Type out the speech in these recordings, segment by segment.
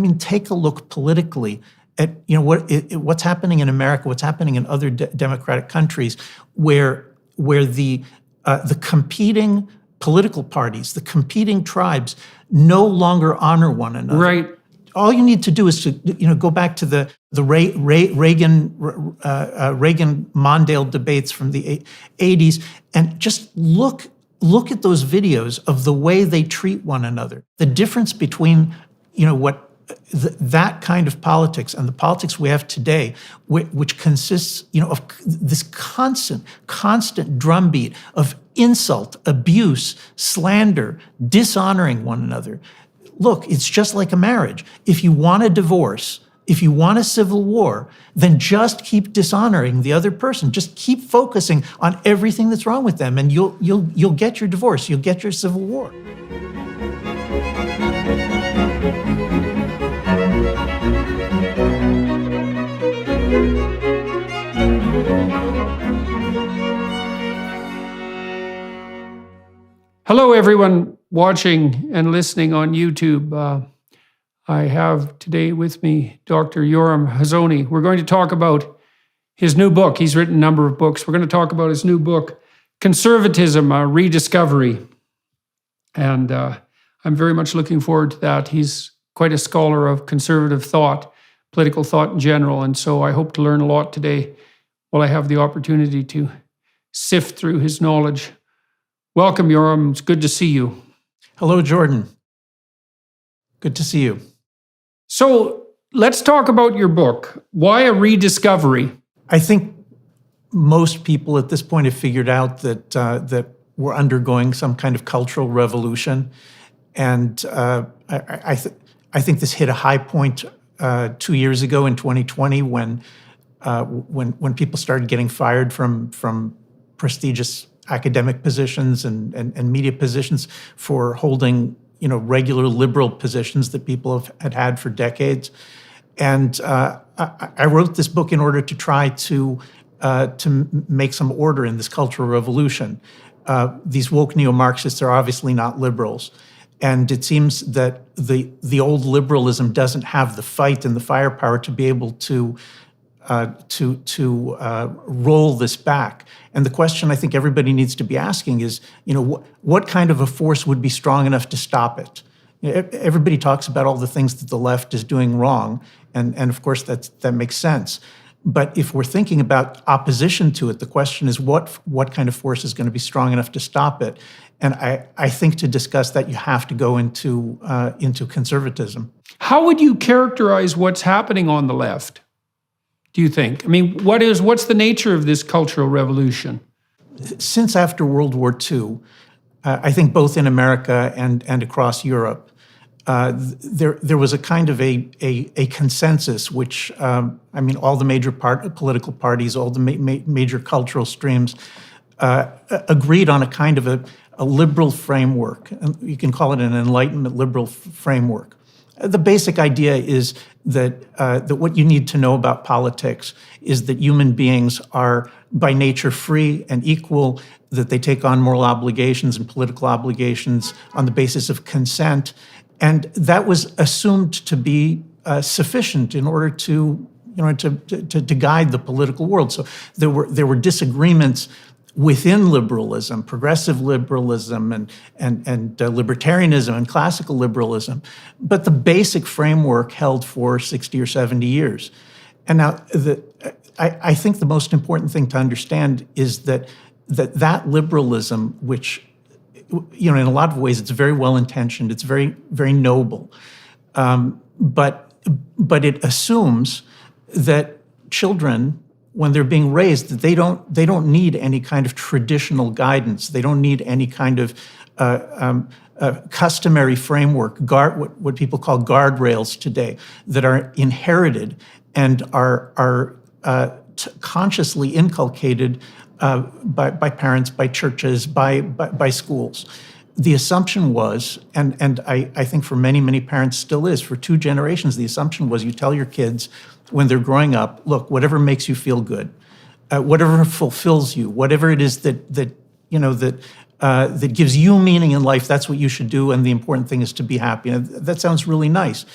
mean, take a look politically at what's happening in America, what's happening in other democratic countries, where the competing political parties, the competing tribes, no longer honor one another. Right. All you need to do is to go back to the Reagan Mondale debates from the 80s and just look at those videos of the way they treat one another. The difference between that kind of politics and the politics we have today, which consists of this constant drumbeat of insult, abuse, slander, dishonoring one another. Look, it's just like a marriage. If you want a divorce, if you want a civil war, then just keep dishonoring the other person. Just keep focusing on everything that's wrong with them, and you'll get your divorce. You'll get your civil war. Hello, everyone watching and listening on YouTube. I have today with me Dr. Yoram Hazony. We're going to talk about his new book. He's written a number of books. We're going to talk about his new book, Conservatism, a Rediscovery. And I'm very much looking forward to that. He's quite a scholar of conservative thought, political thought in general. And so I hope to learn a lot today while I have the opportunity to sift through his knowledge. Welcome, Yoram. It's good to see you. Hello, Jordan. Good to see you. So let's talk about your book. Why a rediscovery? I think most people at this point have figured out that we're undergoing some kind of cultural revolution, and I think this hit a high point 2 years ago in 2020 when people started getting fired from prestigious academic positions and media positions for holding regular liberal positions that people had had for decades. And I wrote this book in order to try to make some order in this cultural revolution. These woke neo-Marxists are obviously not liberals. And it seems that the old liberalism doesn't have the fight and the firepower to be able to roll this back. And the question I think everybody needs to be asking is, what kind of a force would be strong enough to stop it? Everybody talks about all the things that the left is doing wrong, and of course that makes sense. But if we're thinking about opposition to it, the question is what kind of force is going to be strong enough to stop it? And I think to discuss that, you have to go into conservatism. How would you characterize what's happening on the left, do you think? I mean, what's the nature of this cultural revolution? Since after World War II, I think both in America and across Europe, there was a kind of a consensus, which all the major political parties, all the major cultural streams agreed on a kind of a liberal framework. You can call it an Enlightenment liberal framework. The basic idea is that what you need to know about politics is that human beings are by nature free and equal, that they take on moral obligations and political obligations on the basis of consent. And that was assumed to be sufficient in order to guide the political world. So there were disagreements within liberalism, progressive liberalism, and libertarianism and classical liberalism, but the basic framework held for 60 or 70 years. And now, I think the most important thing to understand is that liberalism, which, in a lot of ways, it's very well intentioned, it's very, very noble, but it assumes that children, when they're being raised, that they don't need any kind of traditional guidance. They don't need any kind of customary framework, what people call guardrails today, that are inherited and are consciously inculcated by parents, by churches, by schools. The assumption was, and I think for many, many parents still is, for 2 generations, the assumption was you tell your kids when they're growing up, look, whatever makes you feel good, whatever fulfills you, whatever it is that gives you meaning in life, that's what you should do, and the important thing is to be happy. And that sounds really nice.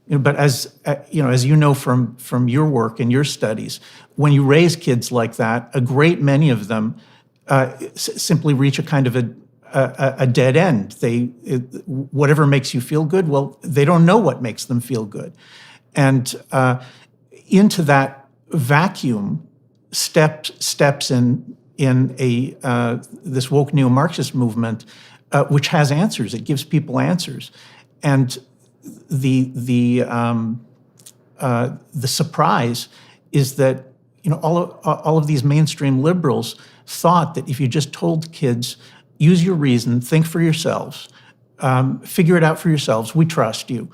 But as you know from your work and your studies, when you raise kids like that, a great many of them simply reach a kind of a dead end. Whatever makes you feel good, well, they don't know what makes them feel good, and into that vacuum steps in this woke neo-Marxist movement, which has answers. It gives people answers, and the surprise is that all of these mainstream liberals thought that if you just told kids, use your reason, think for yourselves, figure it out for yourselves, we trust you,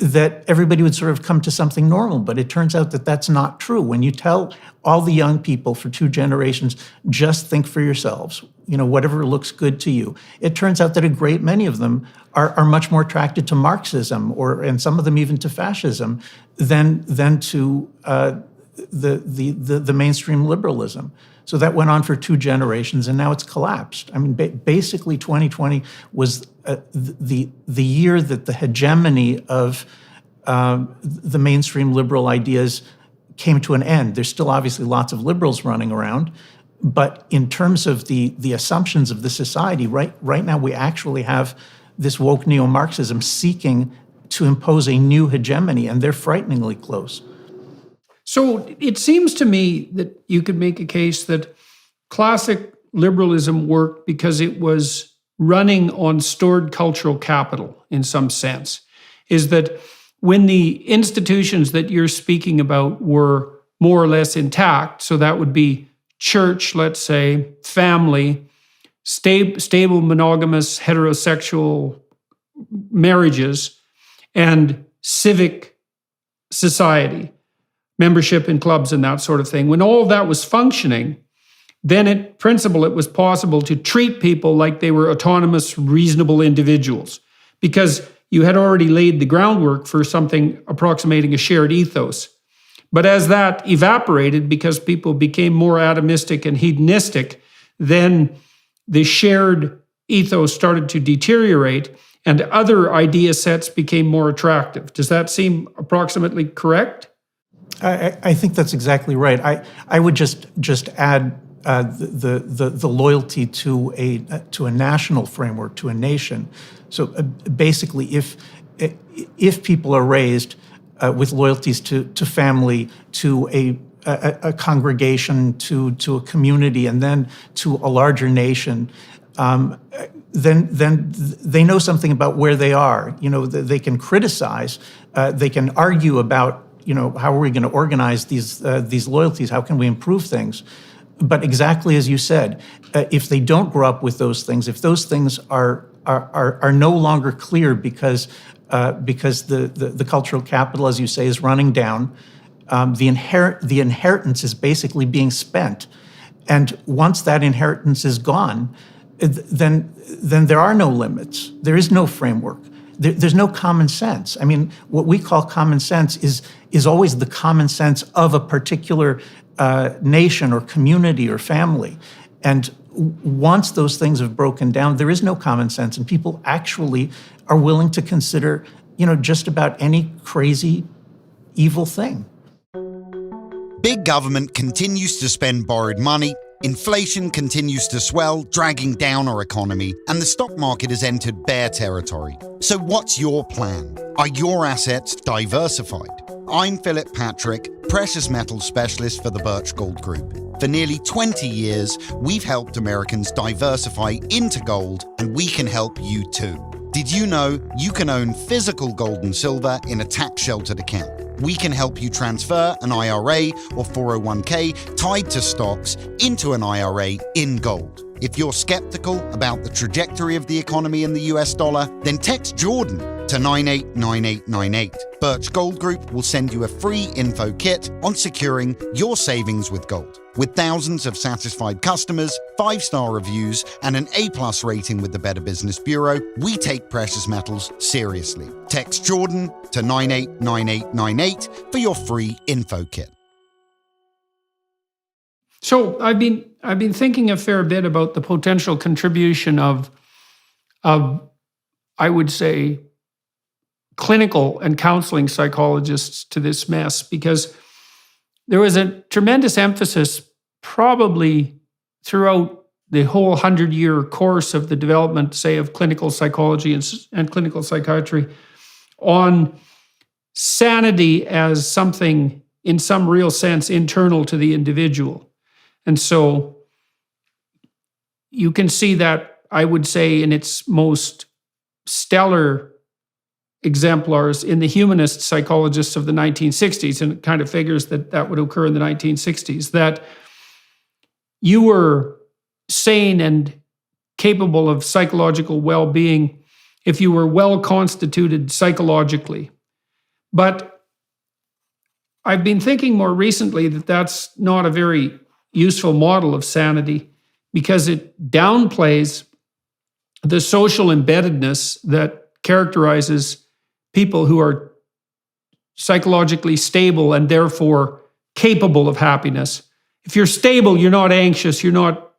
that everybody would sort of come to something normal. But it turns out that that's not true. When you tell all the young people for 2 generations, just think for yourselves, whatever looks good to you, it turns out that a great many of them are much more attracted to Marxism, and some of them even to fascism, than to the mainstream liberalism. So that went on for 2 generations, and now it's collapsed. I mean, basically, 2020 was the year that the hegemony of the mainstream liberal ideas came to an end. There's still obviously lots of liberals running around, but in terms of the assumptions of the society, right now we actually have this woke neo-Marxism seeking to impose a new hegemony, and they're frighteningly close. So it seems to me that you could make a case that classic liberalism worked because it was running on stored cultural capital in some sense. Is that when the institutions that you're speaking about were more or less intact, so that would be church, let's say, family, stable monogamous heterosexual marriages, and civic society, membership in clubs and that sort of thing. When all of that was functioning, then in principle it was possible to treat people like they were autonomous, reasonable individuals, because you had already laid the groundwork for something approximating a shared ethos. But as that evaporated, because people became more atomistic and hedonistic, then the shared ethos started to deteriorate and other idea sets became more attractive. Does that seem approximately correct? I think that's exactly right. I would just add the loyalty to a national framework, to a nation. So basically, if people are raised with loyalties to family, to a congregation, to a community, and then to a larger nation, then they know something about where they are. They can criticize, they can argue about, how are we going to organize these loyalties? How can we improve things? But exactly as you said, if they don't grow up with those things, if those things are no longer clear because the cultural capital, as you say, is running down, the inheritance is basically being spent, and once that inheritance is gone, then there are no limits. There is no framework. There's no common sense. I mean, what we call common sense is always the common sense of a particular nation or community or family. And once those things have broken down, there is no common sense, and people actually are willing to consider, just about any crazy, evil thing. Big government continues to spend borrowed money, inflation continues to swell, dragging down our economy, and the stock market has entered bear territory. So what's your plan? Are your assets diversified? I'm Philip Patrick, precious metals specialist for the Birch Gold Group. For nearly 20 years, we've helped Americans diversify into gold, and we can help you too. Did you know you can own physical gold and silver in a tax-sheltered account? We can help you transfer an IRA or 401k tied to stocks into an IRA in gold. If you're skeptical about the trajectory of the economy in the US dollar, then text Jordan to 989898. Birch Gold Group will send you a free info kit on securing your savings with gold. With thousands of satisfied customers, 5-star reviews, and an A+ rating with the Better Business Bureau, we take precious metals seriously. Text Jordan to 989898 for your free info kit. So I've been thinking a fair bit about the potential contribution of I would say clinical and counseling psychologists to this mess, because there was a tremendous emphasis, probably throughout the whole 100-year course of the development, say, of clinical psychology and clinical psychiatry, on sanity as something in some real sense internal to the individual. And so you can see that, I would say, in its most stellar exemplars in the humanist psychologists of the 1960s, and it kind of figures that that would occur in the 1960s, that you were sane and capable of psychological well-being if you were well constituted psychologically. But I've been thinking more recently that that's not a very useful model of sanity, because it downplays the social embeddedness that characterizes people who are psychologically stable and therefore capable of happiness. If you're stable, you're not anxious, you're not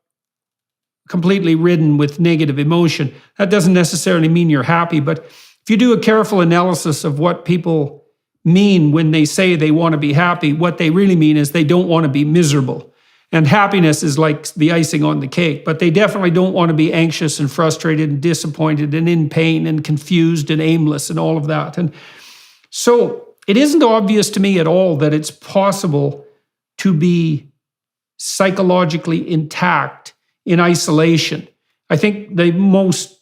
completely ridden with negative emotion. That doesn't necessarily mean you're happy, but if you do a careful analysis of what people mean when they say they want to be happy, what they really mean is they don't want to be miserable. And happiness is like the icing on the cake, but they definitely don't want to be anxious and frustrated and disappointed and in pain and confused and aimless and all of that. And so it isn't obvious to me at all that it's possible to be psychologically intact in isolation. I think the most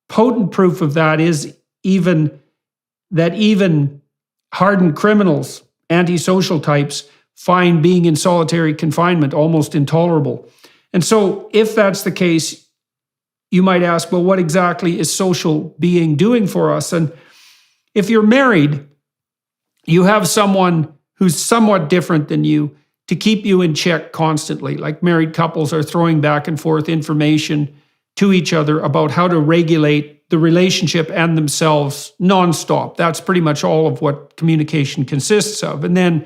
potent proof of that is even hardened criminals, antisocial types, find being in solitary confinement almost intolerable. And so if that's the case, you might ask, well, what exactly is social being doing for us? And if you're married, you have someone who's somewhat different than you to keep you in check constantly. Like married couples are throwing back and forth information to each other about how to regulate the relationship and themselves nonstop. That's pretty much all of what communication consists of. And then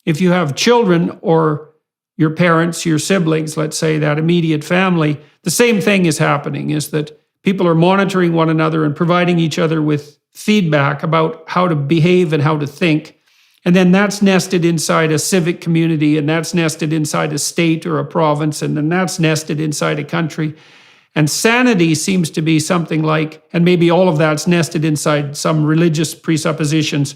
if you have children or your parents, your siblings, let's say that immediate family, the same thing is happening, is that people are monitoring one another and providing each other with feedback about how to behave and how to think. And then that's nested inside a civic community, and that's nested inside a state or a province, and then that's nested inside a country. And sanity seems to be something like, and maybe all of that's nested inside some religious presuppositions.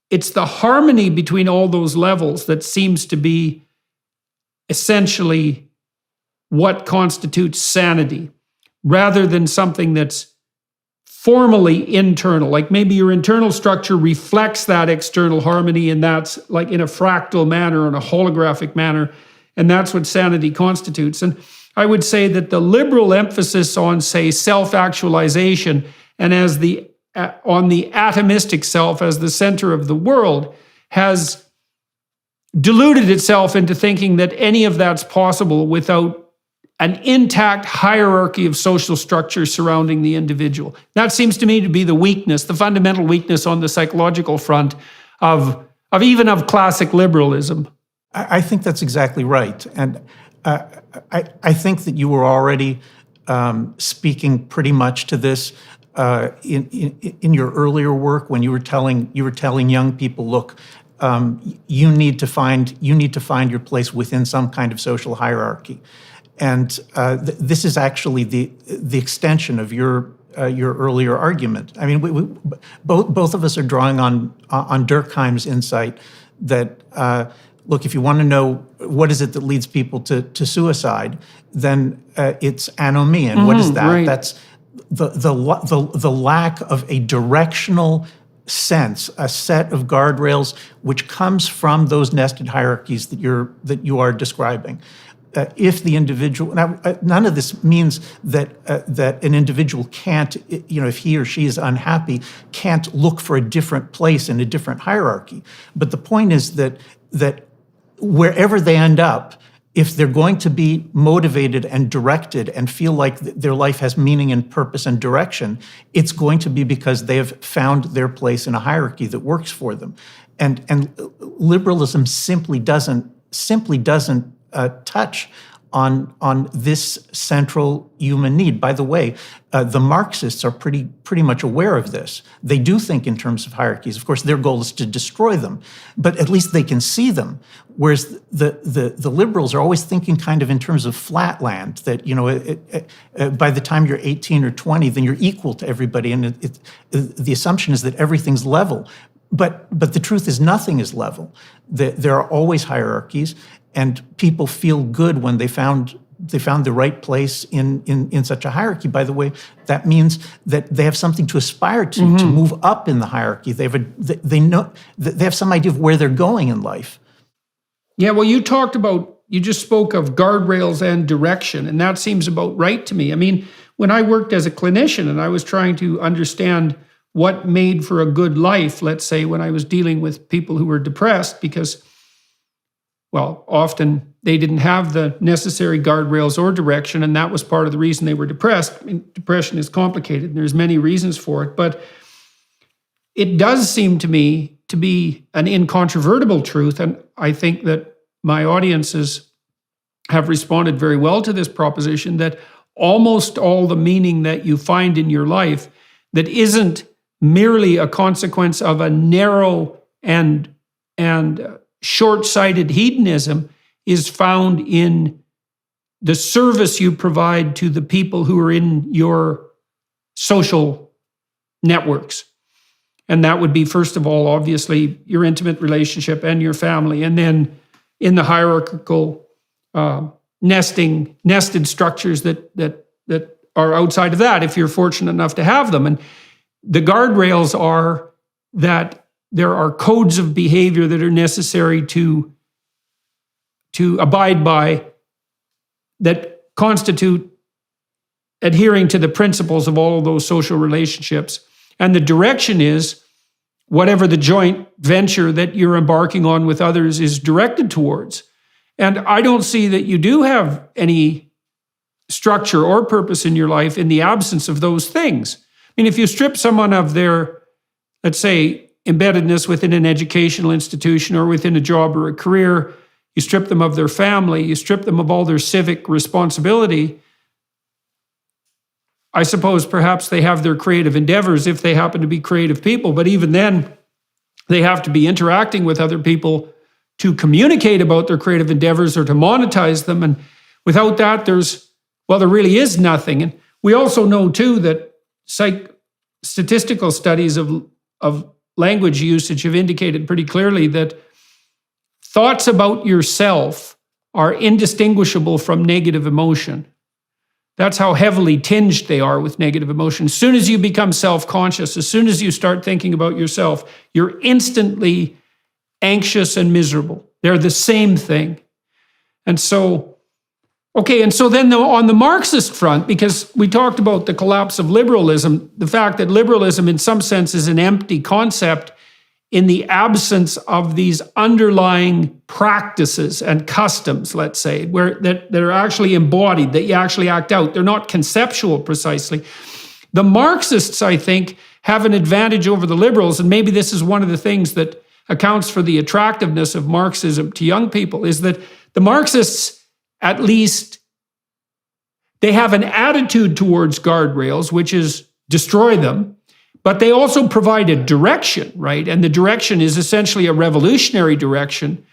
It's the harmony between all those levels that seems to be essentially what constitutes sanity, rather than something that's formally internal. Like maybe your internal structure reflects that external harmony, and that's like in a fractal manner, in a holographic manner, and that's what sanity constitutes. And I would say that the liberal emphasis on, say, self-actualization and on the atomistic self as the center of the world has deluded itself into thinking that any of that's possible without an intact hierarchy of social structures surrounding the individual. That seems to me to be the weakness, the fundamental weakness on the psychological front of classic liberalism. I think that's exactly right. And I think that you were already speaking pretty much to this in your earlier work when you were telling young people, look, you need to find your place within some kind of social hierarchy, and this is actually the extension of your earlier argument. I mean, we both of us are drawing on Durkheim's insight that. Look, if you want to know what is it that leads people to suicide, then it's anomie. And what is that? Right. That's the lack of a directional sense, a set of guardrails, which comes from those nested hierarchies that you are describing. If the individual, now none of this means that an individual can't, if he or she is unhappy, can't look for a different place in a different hierarchy. But the point is that wherever they end up, if they're going to be motivated and directed and feel like their life has meaning and purpose and direction, it's going to be because they have found their place in a hierarchy that works for them. And liberalism simply doesn't touch on this central human need. By the way, the Marxists are pretty much aware of this. They do think in terms of hierarchies. Of course, their goal is to destroy them, but at least they can see them. Whereas the liberals are always thinking kind of in terms of flatland, that, by the time you're 18 or 20, then you're equal to everybody, and the assumption is that everything's level. But the truth is nothing is level. There are always hierarchies, and people feel good when they found the right place in such a hierarchy. By the way, that means that they have something to aspire to move up in the hierarchy. They have some idea of where they're going in life. Yeah, well, you just spoke of guardrails and direction, and that seems about right to me. I mean, when I worked as a clinician and I was trying to understand what made for a good life, let's say when I was dealing with people who were depressed, because, well, often they didn't have the necessary guardrails or direction, and that was part of the reason they were depressed. I mean, depression is complicated, and there's many reasons for it, but it does seem to me to be an incontrovertible truth, and I think that my audiences have responded very well to this proposition, that almost all the meaning that you find in your life that isn't merely a consequence of a narrow and short-sighted hedonism is found in the service you provide to the people who are in your social networks. And that would be, first of all, obviously, your intimate relationship and your family. And then in the hierarchical nested structures that are outside of that, if you're fortunate enough to have them. And the guardrails are that there are codes of behavior that are necessary to abide by, that constitute adhering to the principles of all of those social relationships. And the direction is whatever the joint venture that you're embarking on with others is directed towards. And I don't see that you do have any structure or purpose in your life in the absence of those things. I mean, if you strip someone of their, let's say, embeddedness within an educational institution or within a job or a career, you strip them of their family, you strip them of all their civic responsibility, I suppose perhaps they have their creative endeavors if they happen to be creative people, but even then, they have to be interacting with other people to communicate about their creative endeavors or to monetize them. And without that, there really is nothing. And we also know, too, that statistical studies of language usage have indicated pretty clearly that thoughts about yourself are indistinguishable from negative emotion. That's how heavily tinged they are with negative emotion. As soon as you become self-conscious, as soon as you start thinking about yourself, you're instantly anxious and miserable. They're the same thing. And so then on the Marxist front, because we talked about the collapse of liberalism, the fact that liberalism in some sense is an empty concept in the absence of these underlying practices and customs, let's say, that are actually embodied, that you actually act out. They're not conceptual precisely. The Marxists, I think, have an advantage over the liberals, and maybe this is one of the things that accounts for the attractiveness of Marxism to young people, is that the Marxists, at least, they have an attitude towards guardrails, which is destroy them, but they also provide a direction, right? And the direction is essentially a revolutionary direction.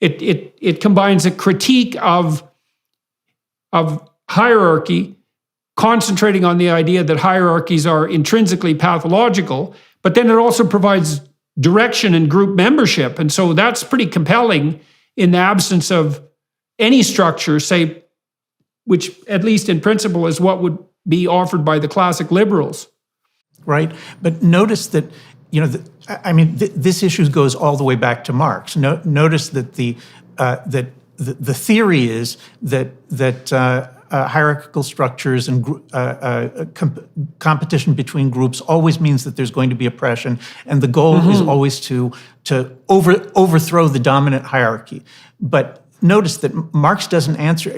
It combines a critique of hierarchy, concentrating on the idea that hierarchies are intrinsically pathological, but then it also provides direction and group membership. And so that's pretty compelling in the absence of any structure, say, which at least in principle is what would be offered by the classic liberals. Right, but notice that this issue goes all the way back to Marx. Notice that the theory is that hierarchical structures and competition between groups always means that there's going to be oppression, and the goal is always to overthrow the dominant hierarchy. But notice that Marx doesn't answer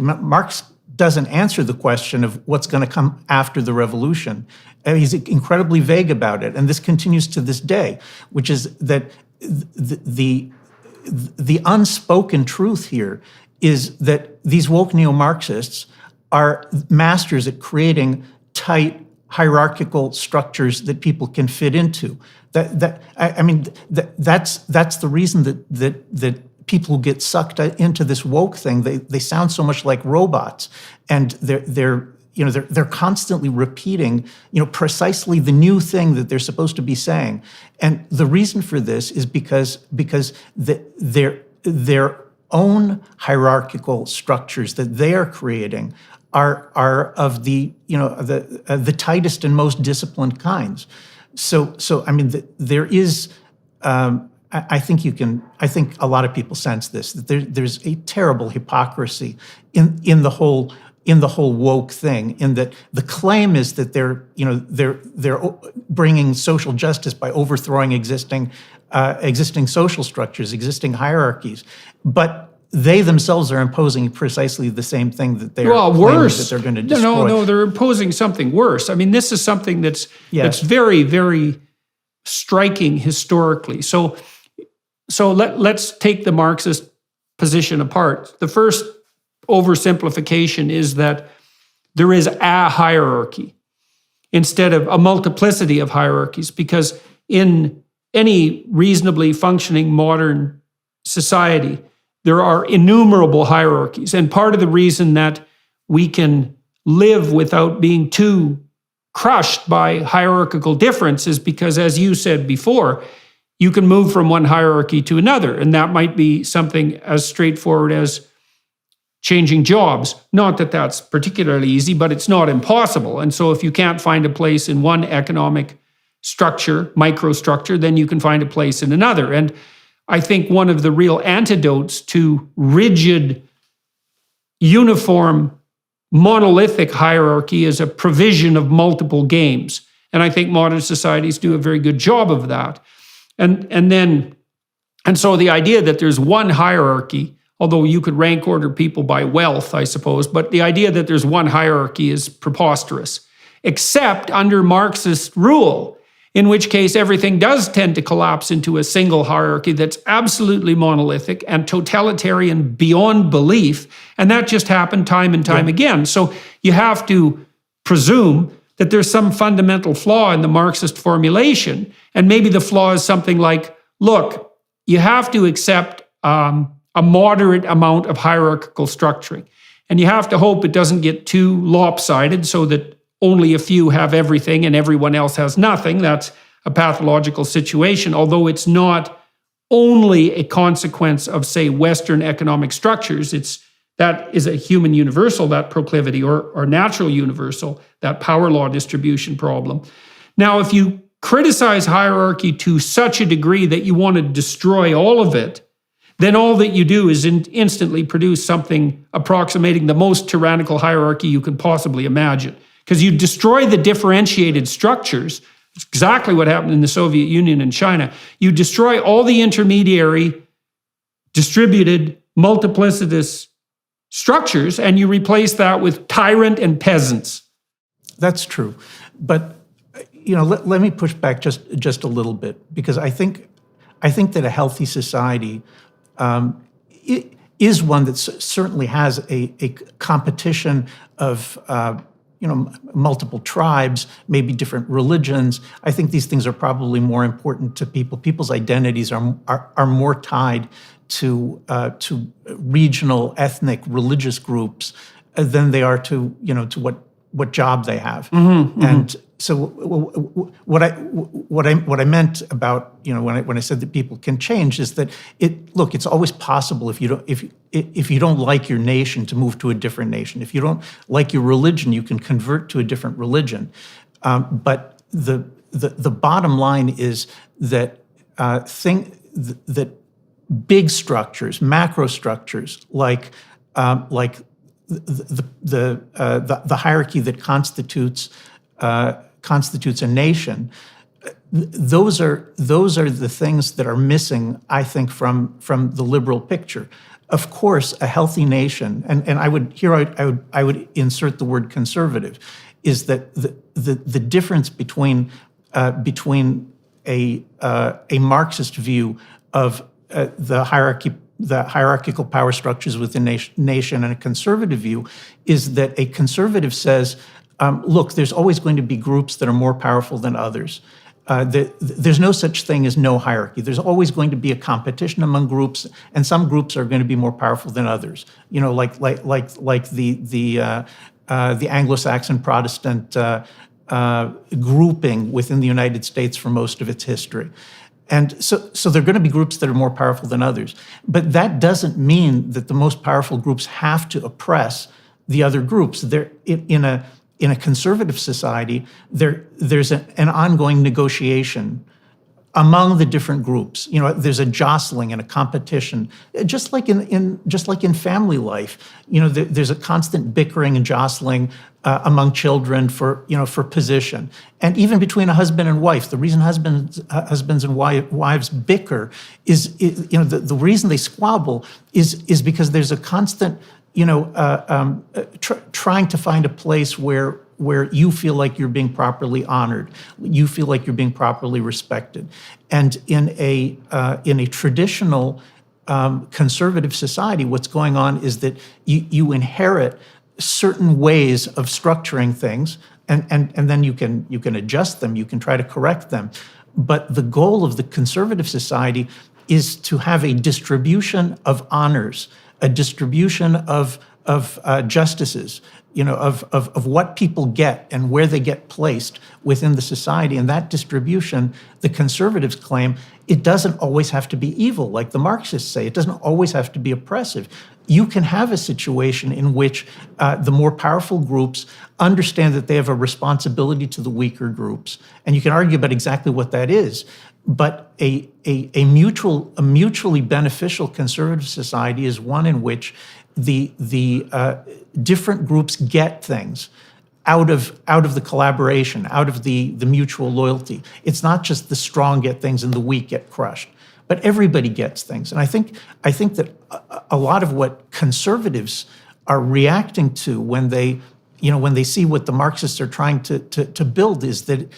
the question of what's going to come after the revolution. He's incredibly vague about it, and this continues to this day, which is that the unspoken truth here is that these woke neo-Marxists are masters at creating tight hierarchical structures that people can fit into. That's the reason that people who get sucked into this woke thing, they sound so much like robots, and they're constantly repeating, precisely the new thing that they're supposed to be saying. And the reason for this is because their own hierarchical structures that they are creating are of the tightest and most disciplined kinds. So there is. I think a lot of people sense this, that there's a terrible hypocrisy in the whole woke thing, in that the claim is that they're bringing social justice by overthrowing existing social structures, existing hierarchies, but they themselves are imposing precisely the same thing that they're worse. That they're going to destroy. No, they're imposing something worse. I mean, this is something that's very, very striking historically. So let's take the Marxist position apart. The first oversimplification is that there is a hierarchy instead of a multiplicity of hierarchies, because in any reasonably functioning modern society, there are innumerable hierarchies. And part of the reason that we can live without being too crushed by hierarchical difference is because, as you said before, you can move from one hierarchy to another. And that might be something as straightforward as changing jobs. Not that that's particularly easy, but it's not impossible. And so if you can't find a place in one economic structure, microstructure, then you can find a place in another. And I think one of the real antidotes to rigid, uniform, monolithic hierarchy is a provision of multiple games. And I think modern societies do a very good job of that. And so the idea that there's one hierarchy, although you could rank order people by wealth, I suppose, but the idea that there's one hierarchy is preposterous, except under Marxist rule, in which case everything does tend to collapse into a single hierarchy that's absolutely monolithic and totalitarian beyond belief. And that just happened time and time again. So you have to presume that there's some fundamental flaw in the Marxist formulation. And maybe the flaw is something like, look, you have to accept a moderate amount of hierarchical structuring. And you have to hope it doesn't get too lopsided so that only a few have everything and everyone else has nothing. That's a pathological situation, although it's not only a consequence of, say, Western economic structures. That is a human universal, that proclivity, or natural universal, that power law distribution problem. Now, if you criticize hierarchy to such a degree that you want to destroy all of it, then all that you do is instantly produce something approximating the most tyrannical hierarchy you can possibly imagine. Because you destroy the differentiated structures. It's exactly what happened in the Soviet Union and China. You destroy all the intermediary, distributed, multiplicitous structures, and you replace that with tyrant and peasants. That's true. But let me push back just a little bit, because I think that a healthy society is one that certainly has a competition of multiple tribes, maybe different religions. I think these things are probably more important to people. People's identities are more tied to regional, ethnic, religious groups than they are to what job they have. And so what I meant about when I said that people can change is that it's always possible if you don't like your nation to move to a different nation. If you don't like your religion, you can convert to a different religion. But the bottom line is that that big structures, macro structures like the hierarchy that constitutes a nation, those are the things that are missing, I think, from the liberal picture. Of course, a healthy nation, and I would insert the word conservative, is that the difference between a Marxist view of the hierarchy the hierarchical power structures within nation and a conservative view is that a conservative says, look, there's always going to be groups that are more powerful than others. There's no such thing as no hierarchy. There's always going to be a competition among groups, and some groups are going to be more powerful than others. You know, like the Anglo-Saxon Protestant grouping within the United States for most of its history. And so there are going to be groups that are more powerful than others. But that doesn't mean that the most powerful groups have to oppress the other groups. In a conservative society, there's an ongoing negotiation among the different groups. You know, there's a jostling and a competition, just like in family life. You know, there's a constant bickering and jostling among children for position, and even between a husband and wife. The reason husbands and wives bicker is the reason they squabble is because there's a constant trying to find a place where you feel like you're being properly honored, you feel like you're being properly respected. And in a traditional conservative society, what's going on is that you inherit certain ways of structuring things, and then you can adjust them, you can try to correct them. But the goal of the conservative society is to have a distribution of honors, a distribution of justices, of what people get and where they get placed within the society. And that distribution, the conservatives claim, it doesn't always have to be evil, like the Marxists say. It doesn't always have to be oppressive. You can have a situation in which the more powerful groups understand that they have a responsibility to the weaker groups. And you can argue about exactly what that is. But a mutually beneficial conservative society is one in which the different groups get things out of the collaboration, out of the mutual loyalty. It's not just the strong get things and the weak get crushed, but everybody gets things. And I think that a lot of what conservatives are reacting to when they see what the Marxists are trying to build is that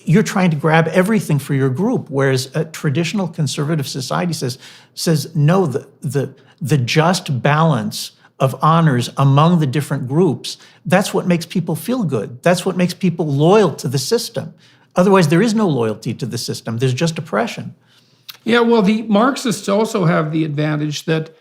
you're trying to grab everything for your group, whereas a traditional conservative society says no, the just balance of honors among the different groups, that's what makes people feel good. That's what makes people loyal to the system. Otherwise, there is no loyalty to the system. There's just oppression. Yeah, well, the Marxists also have the advantage that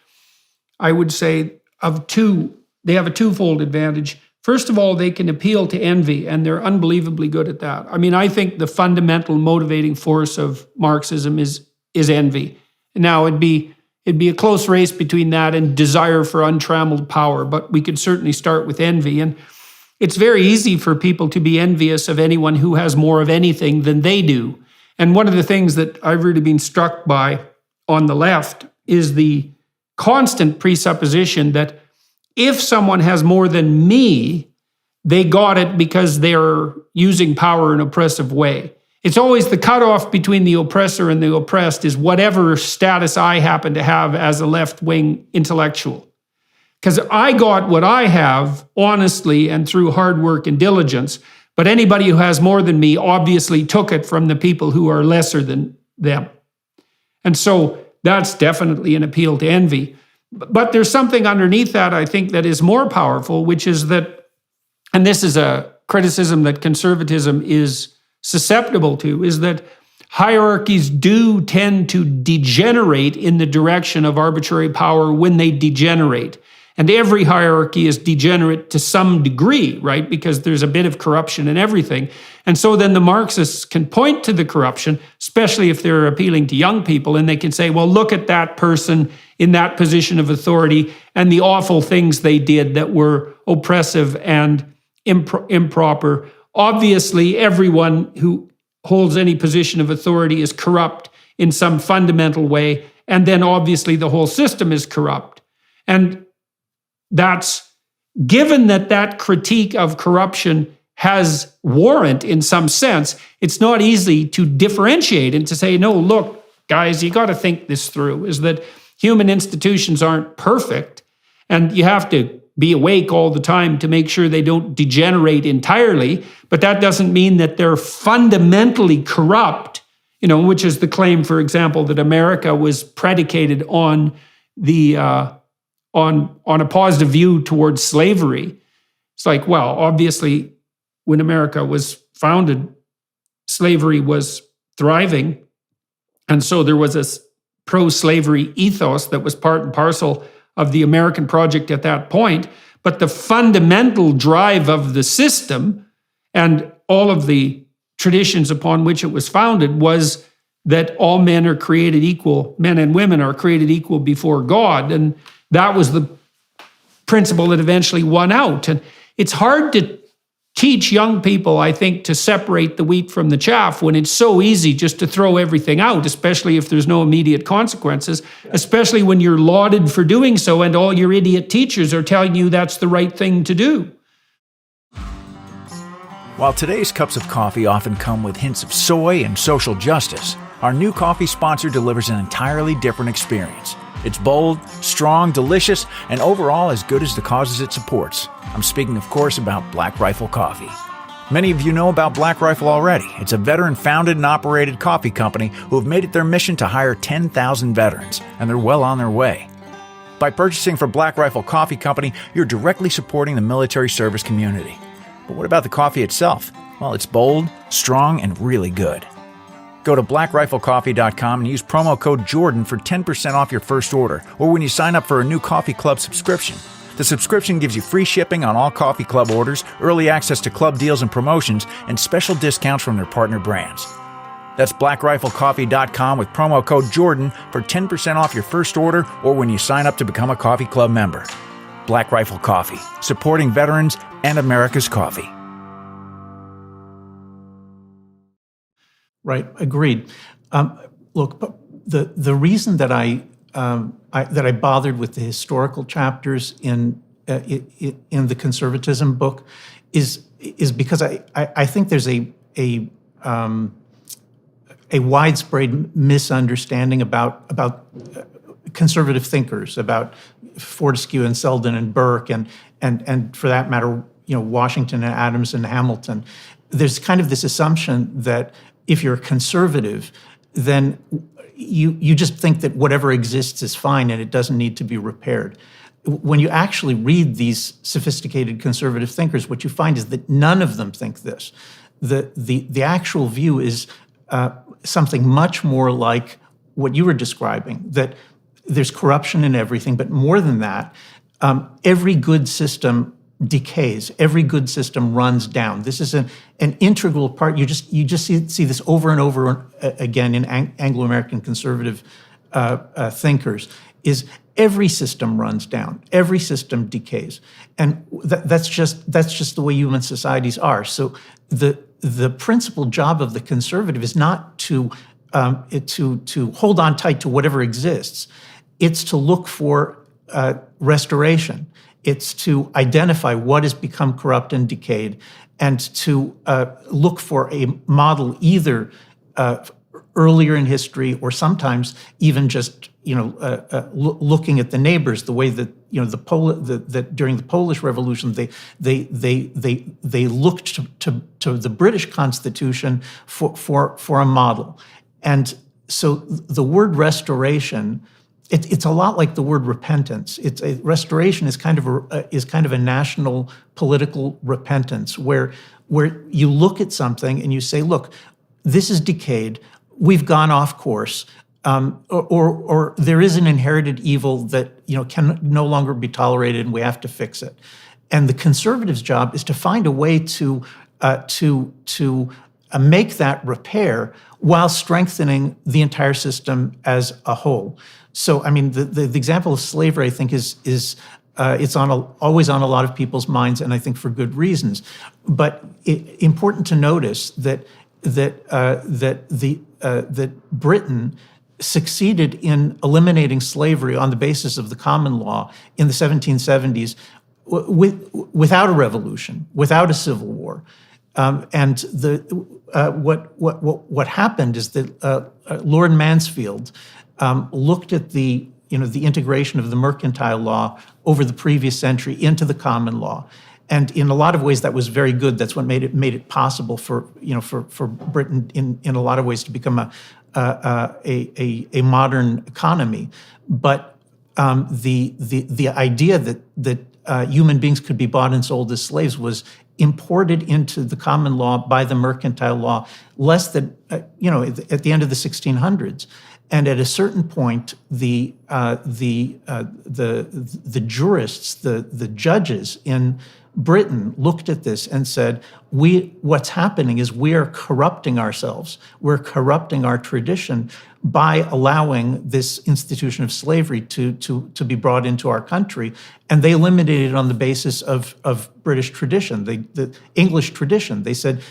I would say they have a twofold advantage. First of all, they can appeal to envy, and they're unbelievably good at that. I mean, I think the fundamental motivating force of Marxism is envy. Now, it'd be a close race between that and desire for untrammeled power, but we could certainly start with envy. And it's very easy for people to be envious of anyone who has more of anything than they do. And one of the things that I've really been struck by on the left is the constant presupposition that if someone has more than me, they got it because they're using power in an oppressive way. It's always the cutoff between the oppressor and the oppressed is whatever status I happen to have as a left-wing intellectual. Because I got what I have honestly and through hard work and diligence, but anybody who has more than me obviously took it from the people who are lesser than them. And so that's definitely an appeal to envy. But there's something underneath that, I think, that is more powerful, which is that, and this is a criticism that conservatism is susceptible to, is that hierarchies do tend to degenerate in the direction of arbitrary power when they degenerate. And every hierarchy is degenerate to some degree, right? Because there's a bit of corruption in everything. And so then the Marxists can point to the corruption, especially if they're appealing to young people, and they can say, well, look at that person in that position of authority and the awful things they did that were oppressive and improper. Obviously, everyone who holds any position of authority is corrupt in some fundamental way, and then obviously the whole system is corrupt. And that's given that critique of corruption has warrant in some sense, it's not easy to differentiate and to say, no, look, guys, you got to think this through, is that human institutions aren't perfect, and you have to be awake all the time to make sure they don't degenerate entirely, but that doesn't mean that they're fundamentally corrupt which is the claim, for example, that America was predicated on the on a positive view towards slavery. It's like, well, obviously, when America was founded, slavery was thriving, and so there was this pro-slavery ethos that was part and parcel of the American project at that point. But the fundamental drive of the system and all of the traditions upon which it was founded was that all men are created equal, men and women are created equal before God. And that was the principle that eventually won out. And it's hard to teach young people, I think, to separate the wheat from the chaff when it's so easy just to throw everything out, especially if there's no immediate consequences, especially when you're lauded for doing so and all your idiot teachers are telling you that's the right thing to do. While today's cups of coffee often come with hints of soy and social justice, our new coffee sponsor delivers an entirely different experience. It's bold, strong, delicious, and overall as good as the causes it supports. I'm speaking, of course, about Black Rifle Coffee. Many of you know about Black Rifle already. It's a veteran-founded and operated coffee company who have made it their mission to hire 10,000 veterans, and they're well on their way. By purchasing from Black Rifle Coffee Company, you're directly supporting the military service community. But what about the coffee itself? Well, it's bold, strong, and really good. Go to blackriflecoffee.com and use promo code Jordan for 10% off your first order, or when you sign up for a new Coffee Club subscription. The subscription gives you free shipping on all Coffee Club orders, early access to club deals and promotions, and special discounts from their partner brands. That's blackriflecoffee.com with promo code Jordan for 10% off your first order, or when you sign up to become a Coffee Club member. Black Rifle Coffee, supporting veterans and America's coffee. Right, agreed. Look, but the reason that I bothered with the historical chapters in the conservatism book is because I think there's a widespread misunderstanding about conservative thinkers, about Fortescue and Selden and Burke and for that matter, Washington and Adams and Hamilton. There's kind of this assumption that if you're a conservative, then you just think that whatever exists is fine and it doesn't need to be repaired. When you actually read these sophisticated conservative thinkers, what you find is that none of them think this. The actual view is something much more like what you were describing, that there's corruption in everything, but more than that, every good system decays. Every good system runs down. This is an integral part. You just see this over and over again in Anglo-American conservative thinkers. Is every system runs down. Every system decays, and that's just the way human societies are. So the principal job of the conservative is not to hold on tight to whatever exists. It's to look for restoration. It's to identify what has become corrupt and decayed, and to look for a model either earlier in history or sometimes even just looking at the neighbors, the way that that during the Polish Revolution they looked to the British Constitution for a model, and so the word restoration. It's a lot like the word repentance. Restoration is kind of a national political repentance where you look at something and you say, look, this is decayed. We've gone off course, or there is an inherited evil that can no longer be tolerated, and we have to fix it. And the conservative's job is to find a way to make that repair while strengthening the entire system as a whole. So, I mean, the example of slavery, I think, is it's always on a lot of people's minds, and I think for good reasons. But important to notice that Britain succeeded in eliminating slavery on the basis of the common law in the 1770s without a revolution, without a civil war. And what happened is that Lord Mansfield looked at the integration of the mercantile law over the previous century into the common law, and in a lot of ways that was very good. That's what made it possible for Britain in a lot of ways to become a modern economy. But the idea that human beings could be bought and sold as slaves was imported into the common law by the mercantile law less than at the end of the 1600s. And at a certain point, the jurists, the judges in Britain looked at this and said, what's happening is we are corrupting ourselves. We're corrupting our tradition by allowing this institution of slavery to be brought into our country. And they eliminated it on the basis of British tradition, the English tradition. They said,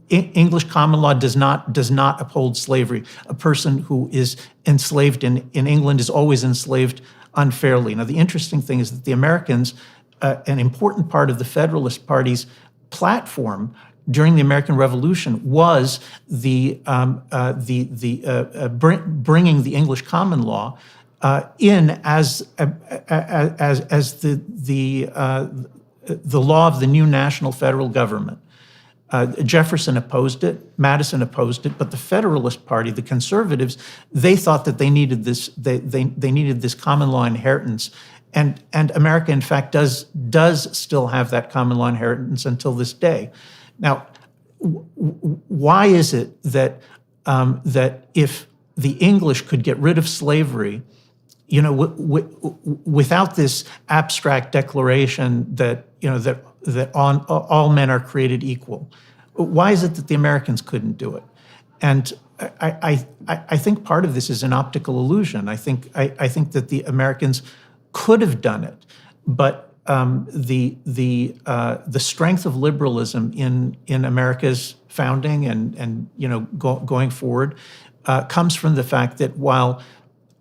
English common law does not uphold slavery. A person who is enslaved in England is always enslaved unfairly. Now, the interesting thing is that the Americans, an important part of the Federalist Party's platform during the American Revolution was bringing the English common law in as the law of the new national federal government. Jefferson opposed it, Madison opposed it, but the Federalist Party, the conservatives, they thought that they needed this. They needed this common law inheritance, and America, in fact, does still have that common law inheritance until this day. Now, why is it that that if the English could get rid of slavery, without this abstract declaration that that all men are created equal, why is it that the Americans couldn't do it? And I think part of this is an optical illusion. I think that the Americans could have done it, but the strength of liberalism in America's founding and going forward comes from the fact that while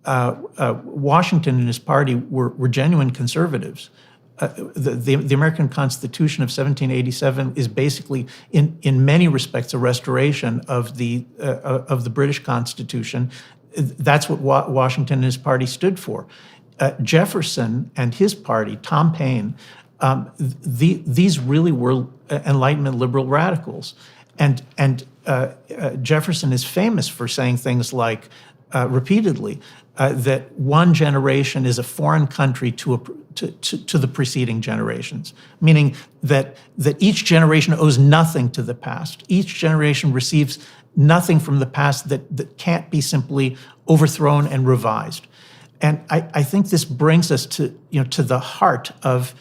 Washington and his party were genuine conservatives, the American Constitution of 1787 is basically, in many respects, a restoration of the British Constitution. That's what Washington and his party stood for. Jefferson and his party, Tom Paine, these really were Enlightenment liberal radicals, and Jefferson is famous for saying things like, repeatedly, that one generation is a foreign country to the preceding generations, meaning that each generation owes nothing to the past. Each generation receives nothing from the past that can't be simply overthrown and revised. And I think this brings us to the heart of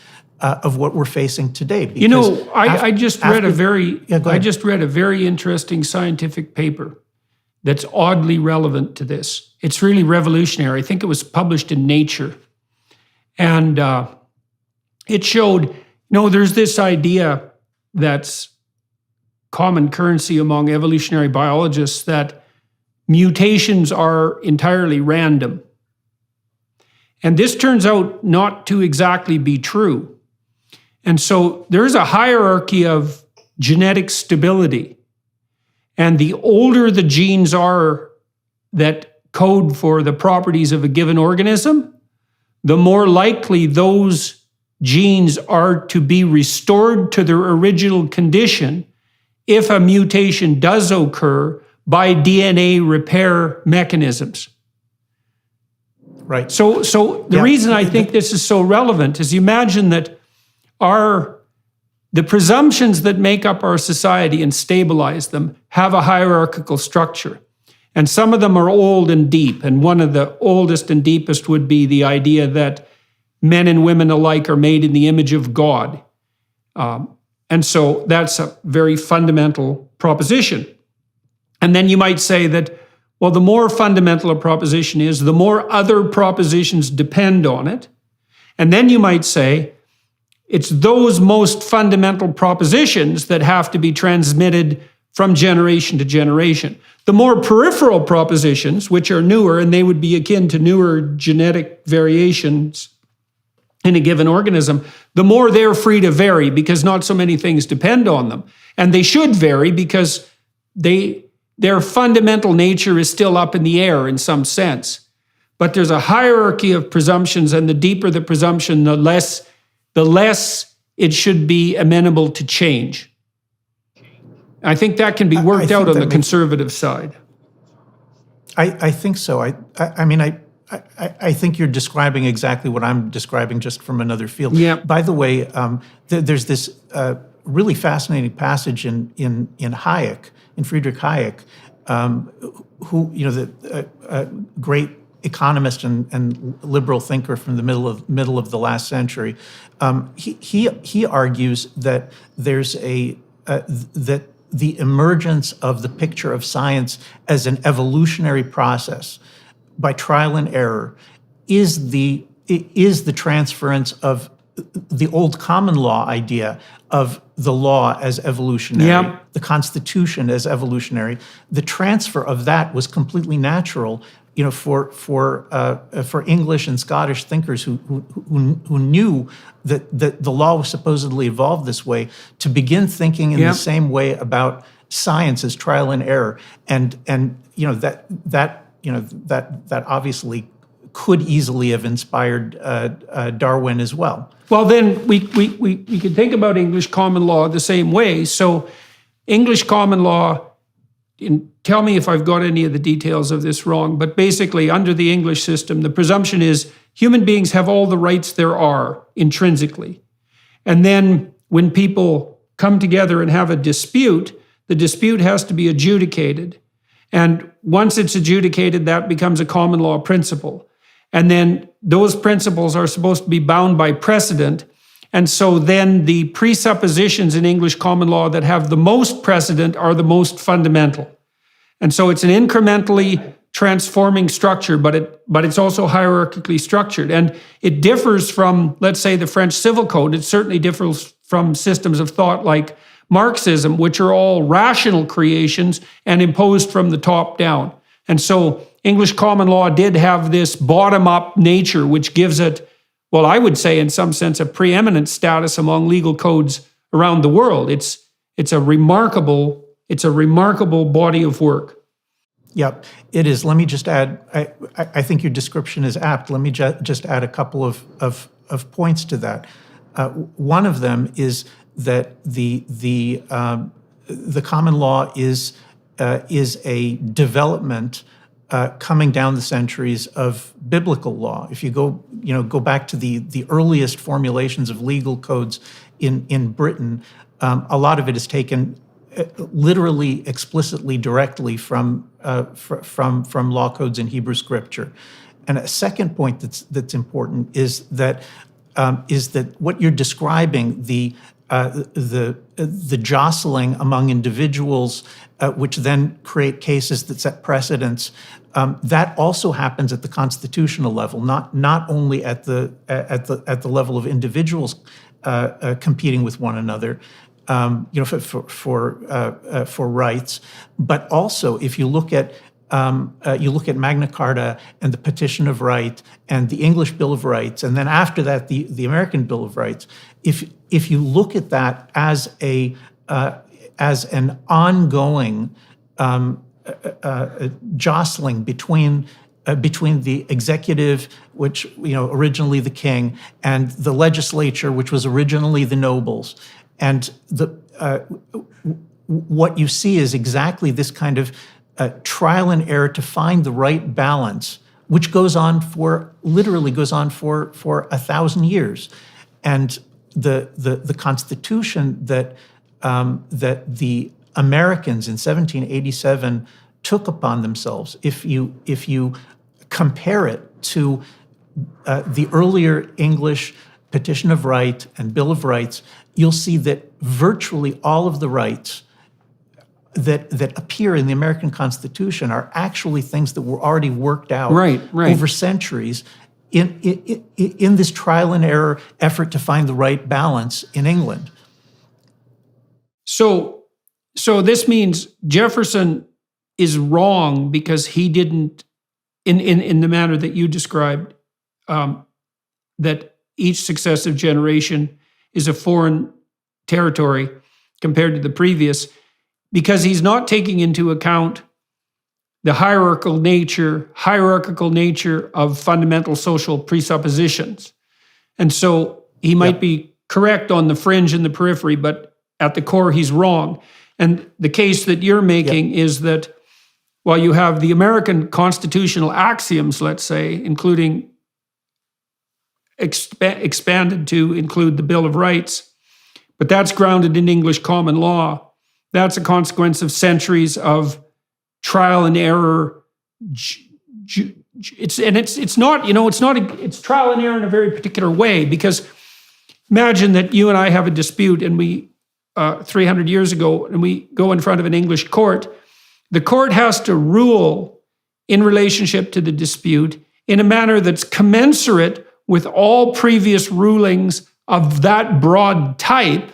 what we're facing today. I just read a very interesting scientific paper that's oddly relevant to this. It's really revolutionary. I think it was published in Nature. And it showed, there's this idea that's common currency among evolutionary biologists that mutations are entirely random. And this turns out not to exactly be true. And so there's a hierarchy of genetic stability. And the older the genes are that code for the properties of a given organism, the more likely those genes are to be restored to their original condition if a mutation does occur by DNA repair mechanisms. Right. So the reason I think this is so relevant is you imagine that the presumptions that make up our society and stabilize them have a hierarchical structure. And some of them are old and deep. And one of the oldest and deepest would be the idea that men and women alike are made in the image of God. And so that's a very fundamental proposition. And then you might say that, well, the more fundamental a proposition is, the more other propositions depend on it. And then you might say, it's those most fundamental propositions that have to be transmitted from generation to generation. The more peripheral propositions, which are newer, and they would be akin to newer genetic variations in a given organism, the more they're free to vary because not so many things depend on them. And they should vary because their fundamental nature is still up in the air in some sense. But there's a hierarchy of presumptions, and the deeper the presumption, the less it should be amenable to change. I think that can be worked out on the conservative side. I think so. I mean, I think you're describing exactly what I'm describing, just from another field. Yeah. By the way, there's this really fascinating passage in Hayek, in Friedrich Hayek, who, the great economist and liberal thinker from the middle of the last century. He argues that there's that the emergence of the picture of science as an evolutionary process by trial and error is the transference of the old common law idea of the law as evolutionary, Yep. the Constitution as evolutionary. The transfer of that was completely natural, for English and Scottish thinkers who knew that the law was supposedly evolved this way, to begin thinking in Yep. the same way about science as trial and error, and that obviously could easily have inspired Darwin as well. Well, then we could think about English common law the same way. So English common law, and tell me if I've got any of the details of this wrong, but basically under the English system, the presumption is human beings have all the rights there are intrinsically. And then when people come together and have a dispute, the dispute has to be adjudicated. And once it's adjudicated, that becomes a common law principle. And then those principles are supposed to be bound by precedent. And so then the presuppositions in English common law that have the most precedent are the most fundamental. And so it's an incrementally transforming structure, but it's also hierarchically structured. And it differs from, let's say, the French Civil Code. It certainly differs from systems of thought like Marxism, which are all rational creations and imposed from the top down. And so English common law did have this bottom-up nature, which gives it, well, I would say in some sense, a preeminent status among legal codes around the world. It's a remarkable body of work. Yep, it is. Let me just add, I think your description is apt. Let me just add a couple of points to that. One of them is that the common law is a development coming down the centuries of biblical law. If you go back to the earliest formulations of legal codes in Britain, a lot of it is taken literally, explicitly, directly from law codes in Hebrew Scripture. And a second point that's important is that what you're describing, the jostling among individuals, which then create cases that set precedents, that also happens at the constitutional level, not only at the level of individuals competing with one another, for rights, but also if you look at Magna Carta and the Petition of Right and the English Bill of Rights, and then after that the American Bill of Rights. If you look at that as an ongoing jostling between the executive, which originally the king, and the legislature, which was originally the nobles, and what you see is exactly this kind of trial and error to find the right balance, which literally goes on for 1,000 years, and the Constitution that the Americans in 1787 took upon themselves. If you compare it to the earlier English Petition of Right and Bill of Rights, you'll see that virtually all of the rights that appear in the American Constitution are actually things that were already worked out over centuries in this trial and error effort to find the right balance in England. So this means Jefferson is wrong because he didn't, in the manner that you described, that each successive generation is a foreign territory compared to the previous, because he's not taking into account the hierarchical nature of fundamental social presuppositions. And so he might be correct on the fringe and the periphery, but at the core he's wrong. And the case that you're making is that Well, you have the American constitutional axioms, let's say, including expanded to include the Bill of Rights, but that's grounded in English common law. That's a consequence of centuries of trial and error. It's trial and error in a very particular way, because imagine that you and I have a dispute and we 300 years ago, and we go in front of an English court. The court has to rule in relationship to the dispute in a manner that's commensurate with all previous rulings of that broad type.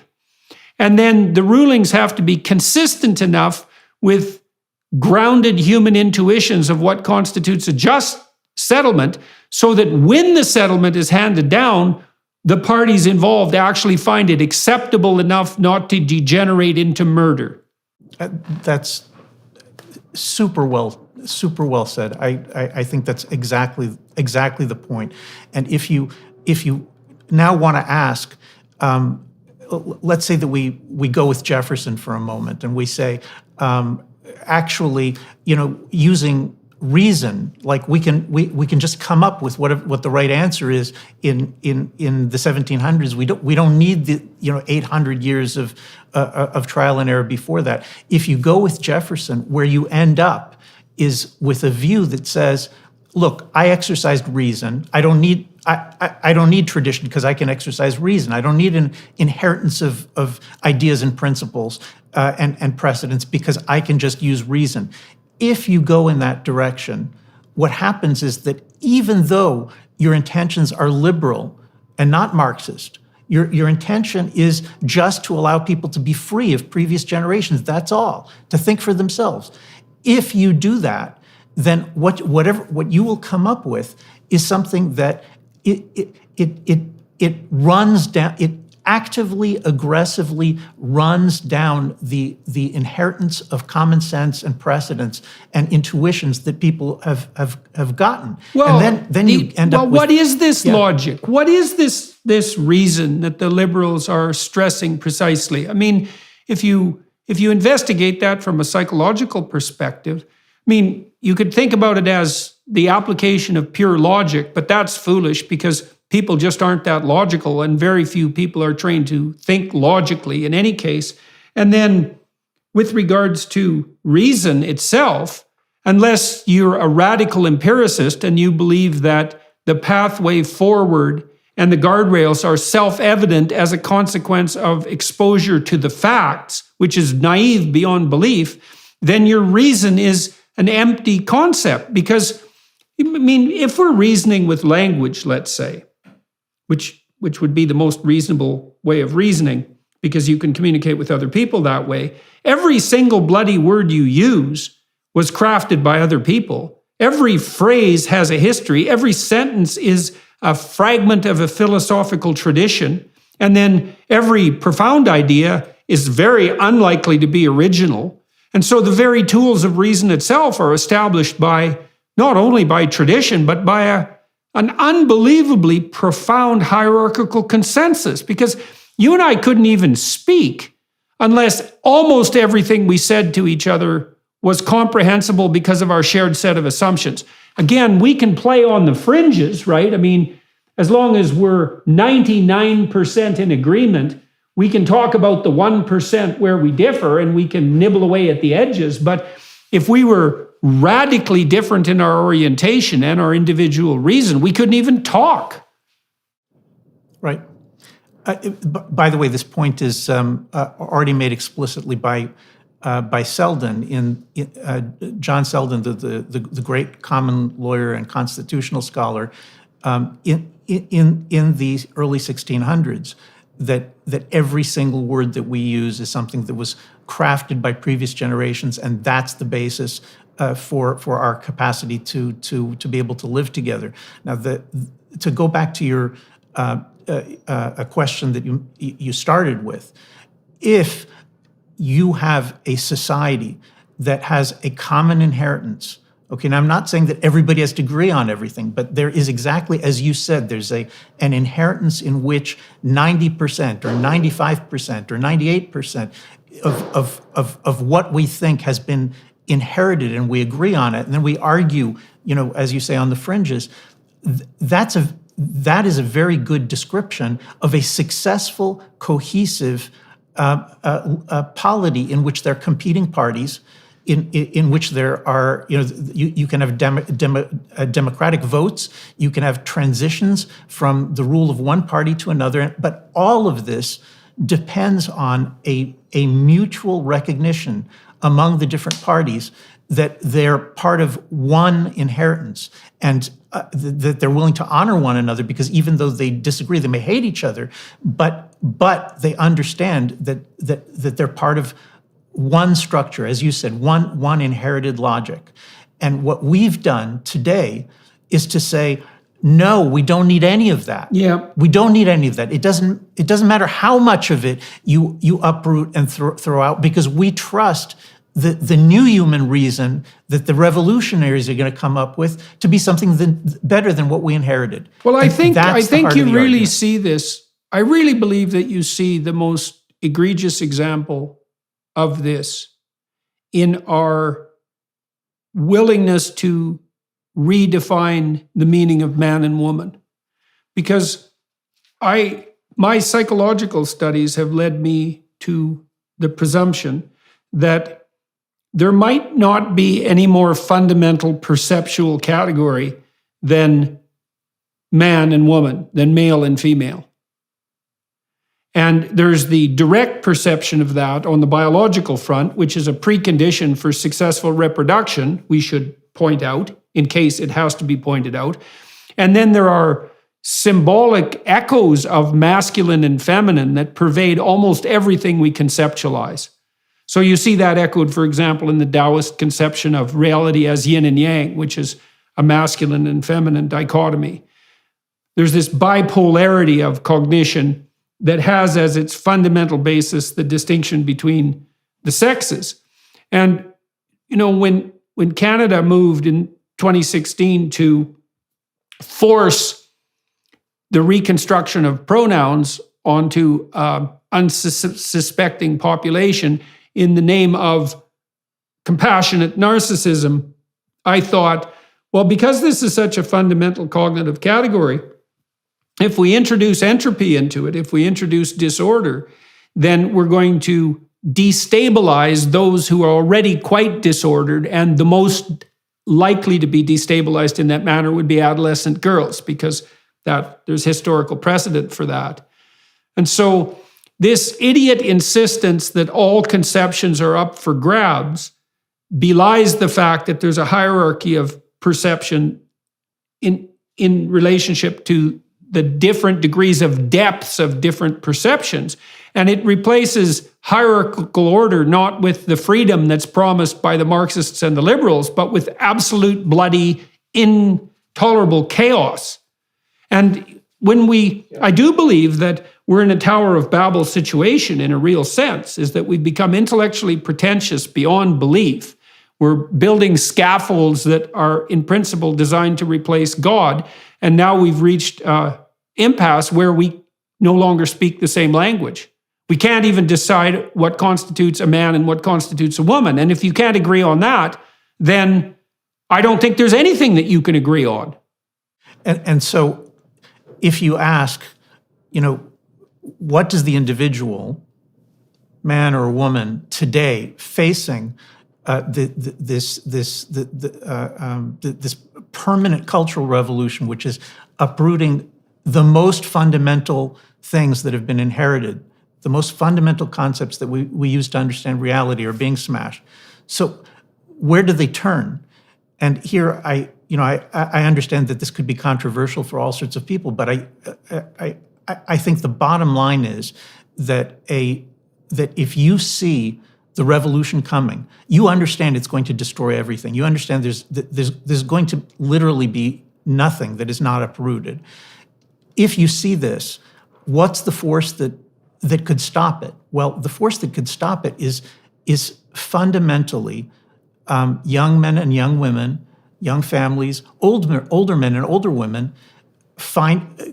And then the rulings have to be consistent enough with grounded human intuitions of what constitutes a just settlement, so that when the settlement is handed down, the parties involved actually find it acceptable enough not to degenerate into murder. That's super well said. I think that's exactly the point. And if you now want to ask, let's say that we go with Jefferson for a moment, and we say, actually, using reason, like we can just come up with what the right answer is in the 1700s. We don't need the 800 years of trial and error before that. If you go with Jefferson, where you end up is with a view that says, look, I exercised reason. I don't need tradition because I can exercise reason. I don't need an inheritance of ideas and principles and precedents because I can just use reason. If you go in that direction, what happens is that even though your intentions are liberal and not Marxist, your intention is just to allow people to be free of previous generations. That's all, to think for themselves. If you do that, then what you will come up with is something that it runs down. It actively, aggressively runs down the inheritance of common sense and precedents and intuitions that people have gotten. Well, and then you end up with, what is this logic? What is this reason that the liberals are stressing precisely? I mean, if you investigate that from a psychological perspective, I mean, you could think about it as the application of pure logic, but that's foolish because people just aren't that logical, and very few people are trained to think logically in any case. And then with regards to reason itself, unless you're a radical empiricist and you believe that the pathway forward and the guardrails are self-evident as a consequence of exposure to the facts, which is naive beyond belief, then your reason is an empty concept. Because, I mean, if we're reasoning with language, let's say, which would be the most reasonable way of reasoning, because you can communicate with other people that way. Every single bloody word you use was crafted by other people. Every phrase has a history. Every sentence is a fragment of a philosophical tradition. And then every profound idea is very unlikely to be original. And so the very tools of reason itself are established by not only by tradition, but by an unbelievably profound hierarchical consensus, because you and I couldn't even speak unless almost everything we said to each other was comprehensible because of our shared set of assumptions. Again, we can play on the fringes, right? I mean, as long as we're 99% in agreement, we can talk about the 1% where we differ and we can nibble away at the edges. But if we were radically different in our orientation and our individual reason, we couldn't even talk. Right. By the way, this point is already made explicitly by Selden in John Selden, the great common lawyer and constitutional scholar, in the early 1600s. That every single word that we use is something that was crafted by previous generations, and that's the basis for our capacity to be able to live together. Now, to go back to your a question that you started with, if you have a society that has a common inheritance. Okay, now I'm not saying that everybody has to agree on everything, but there is exactly, as you said, there's an inheritance in which 90% or 95% or 98% of what we think has been inherited and we agree on it, and then we argue, as you say, on the fringes, that is a very good description of a successful, cohesive polity in which there are competing parties, in which there are, you can have democratic votes, you can have transitions from the rule of one party to another, but all of this depends on a mutual recognition among the different parties that they're part of one inheritance, and that they're willing to honor one another, because even though they disagree, they may hate each other, but they understand that they're part of one structure, as you said, one inherited logic. And what we've done today is to say, no, we don't need any of that. Yeah. We don't need any of that. It doesn't matter how much of it you uproot and throw out, because we trust the new human reason that the revolutionaries are going to come up with to be something better than what we inherited. Well, I think you really argument. see this. I really believe that you see the most egregious example of this in our willingness to redefine the meaning of man and woman. Because my psychological studies have led me to the presumption that there might not be any more fundamental perceptual category than man and woman, than male and female. And there's the direct perception of that on the biological front, which is a precondition for successful reproduction, we should point out, in case it has to be pointed out. And then there are symbolic echoes of masculine and feminine that pervade almost everything we conceptualize. So you see that echoed, for example, in the Taoist conception of reality as yin and yang, which is a masculine and feminine dichotomy. There's this bipolarity of cognition that has as its fundamental basis the distinction between the sexes. And, when Canada moved in 2016 to force the reconstruction of pronouns onto unsuspecting population in the name of compassionate narcissism, I thought, well, because this is such a fundamental cognitive category, if we introduce entropy into it, if we introduce disorder, then we're going to destabilize those who are already quite disordered, and the most likely to be destabilized in that manner would be adolescent girls, because there's historical precedent for that. And so this idiot insistence that all conceptions are up for grabs belies the fact that there's a hierarchy of perception in relationship to the different degrees of depths of different perceptions. And it replaces hierarchical order not with the freedom that's promised by the Marxists and the liberals, but with absolute bloody, intolerable chaos. And I do believe that we're in a Tower of Babel situation in a real sense, is that we've become intellectually pretentious beyond belief. We're building scaffolds that are in principle designed to replace God. And now we've reached impasse where we no longer speak the same language. We can't even decide what constitutes a man and what constitutes a woman. And if you can't agree on that, then I don't think there's anything that you can agree on. And so if you ask, what does the individual, man or woman, today facing this permanent cultural revolution, which is uprooting the most fundamental things that have been inherited, the most fundamental concepts that we use to understand reality are being smashed. So where do they turn? And here I understand that this could be controversial for all sorts of people, but I think the bottom line is that if you see the revolution coming, you understand it's going to destroy everything. You understand there's going to literally be nothing that is not uprooted. If you see this, what's the force that could stop it? Well, the force that could stop it is fundamentally young men and young women, young families, older men and older women,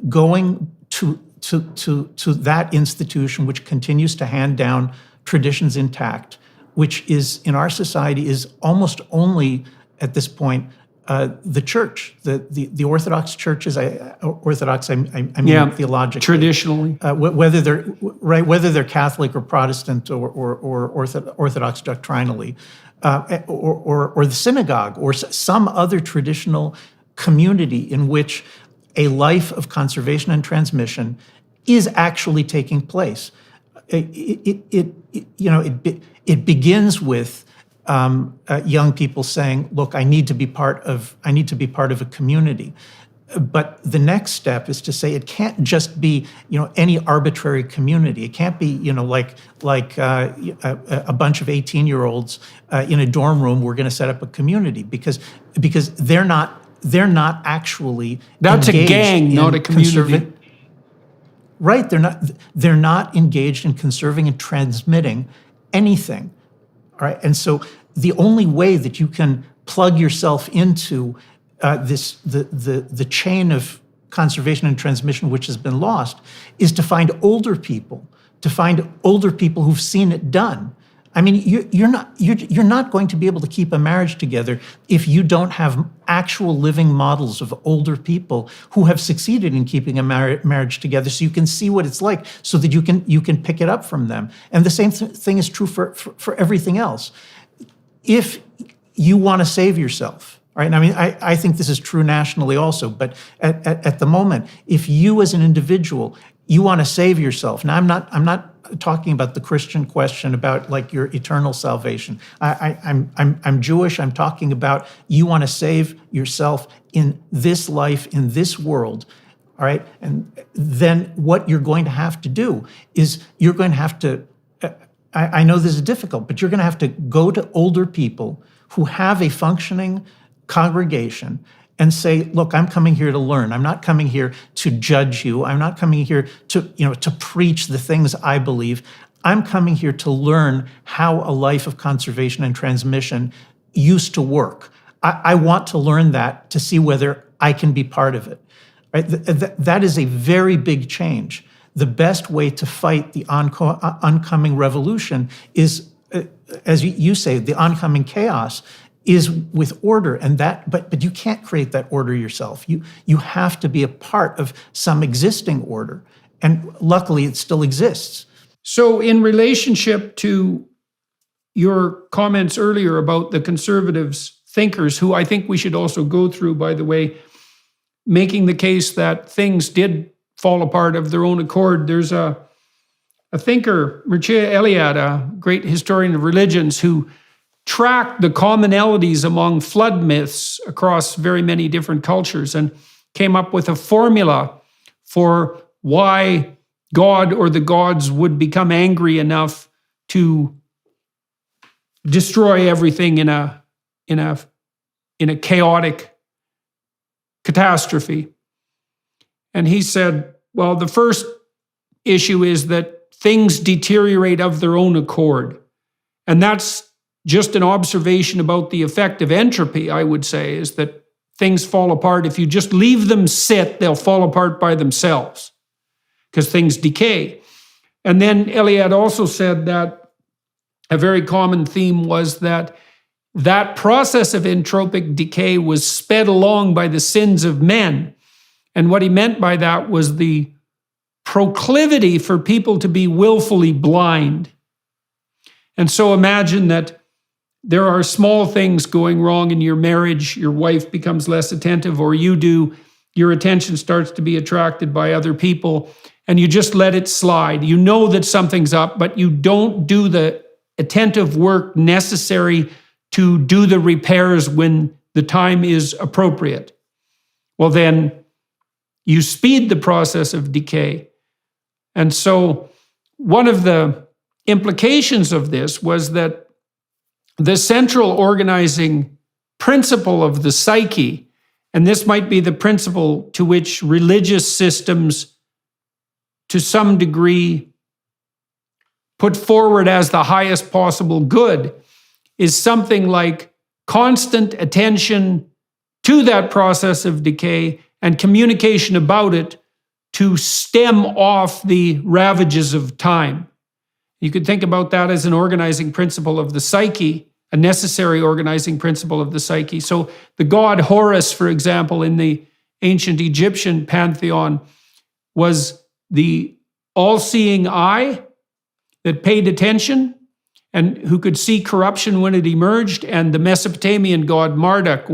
going to that institution which continues to hand down traditions intact, which is in our society is almost only at this point the church, the Orthodox churches. Orthodox, I mean theologically, traditionally, whether they're Catholic or Protestant or Orthodox doctrinally, or the synagogue or some other traditional community in which a life of conservation and transmission is actually taking place. It begins with young people saying, "Look, I need to be part of a community." But the next step is to say it can't just be any arbitrary community. It can't be like a bunch of 18-year-olds in a dorm room. We're going to set up a community because they're not actually that's a gang, not a community. Right, they're not engaged in conserving and transmitting anything. All right, and so the only way that you can plug yourself into the chain of conservation and transmission which has been lost is to find older people who've seen it done. I mean, you're not going to be able to keep a marriage together if you don't have actual living models of older people who have succeeded in keeping a marriage together, so you can see what it's like, so that you can pick it up from them. And the same thing is true for everything else. If you want to save yourself, right? I mean, I think this is true nationally also, but at the moment, if you as an individual, you want to save yourself. Now, I'm not talking about the Christian question about like your eternal salvation. I'm Jewish. I'm talking about you want to save yourself in this life, in this world, all right? And then what you're going to have to do is you're going to have to, I know this is difficult, but you're going to have to go to older people who have a functioning congregation and say, look, I'm coming here to learn. I'm not coming here to judge you. I'm not coming here to preach the things I believe. I'm coming here to learn how a life of conservation and transmission used to work. I want to learn that to see whether I can be part of it. Right? That is a very big change. The best way to fight the oncoming revolution is, as you say, the oncoming chaos is with order, and but you can't create that order yourself. You have to be a part of some existing order, and luckily it still exists. So in relationship to your comments earlier about the conservatives thinkers, who I think we should also go through, by the way, making the case that things did fall apart of their own accord. There's a thinker, Mircea Eliade, a great historian of religions, who tracked the commonalities among flood myths across very many different cultures and came up with a formula for why God or the gods would become angry enough to destroy everything in a chaotic catastrophe. And he said, well, the first issue is that things deteriorate of their own accord. And that's just an observation about the effect of entropy, I would say, is that things fall apart. If you just leave them sit, they'll fall apart by themselves because things decay. And then Eliade also said that a very common theme was that process of entropic decay was sped along by the sins of men. And what he meant by that was the proclivity for people to be willfully blind. And so imagine that there are small things going wrong in your marriage. Your wife becomes less attentive, or you do. Your attention starts to be attracted by other people, and you just let it slide. You know that something's up, but you don't do the attentive work necessary to do the repairs when the time is appropriate. Well, then you speed the process of decay. And so one of the implications of this was that the central organizing principle of the psyche, and this might be the principle to which religious systems to some degree put forward as the highest possible good, is something like constant attention to that process of decay and communication about it to stem off the ravages of time. You could think about that as an organizing principle of the psyche, a necessary organizing principle of the psyche. So the god Horus, for example, in the ancient Egyptian pantheon, was the all-seeing eye that paid attention and who could see corruption when it emerged. And the Mesopotamian god Marduk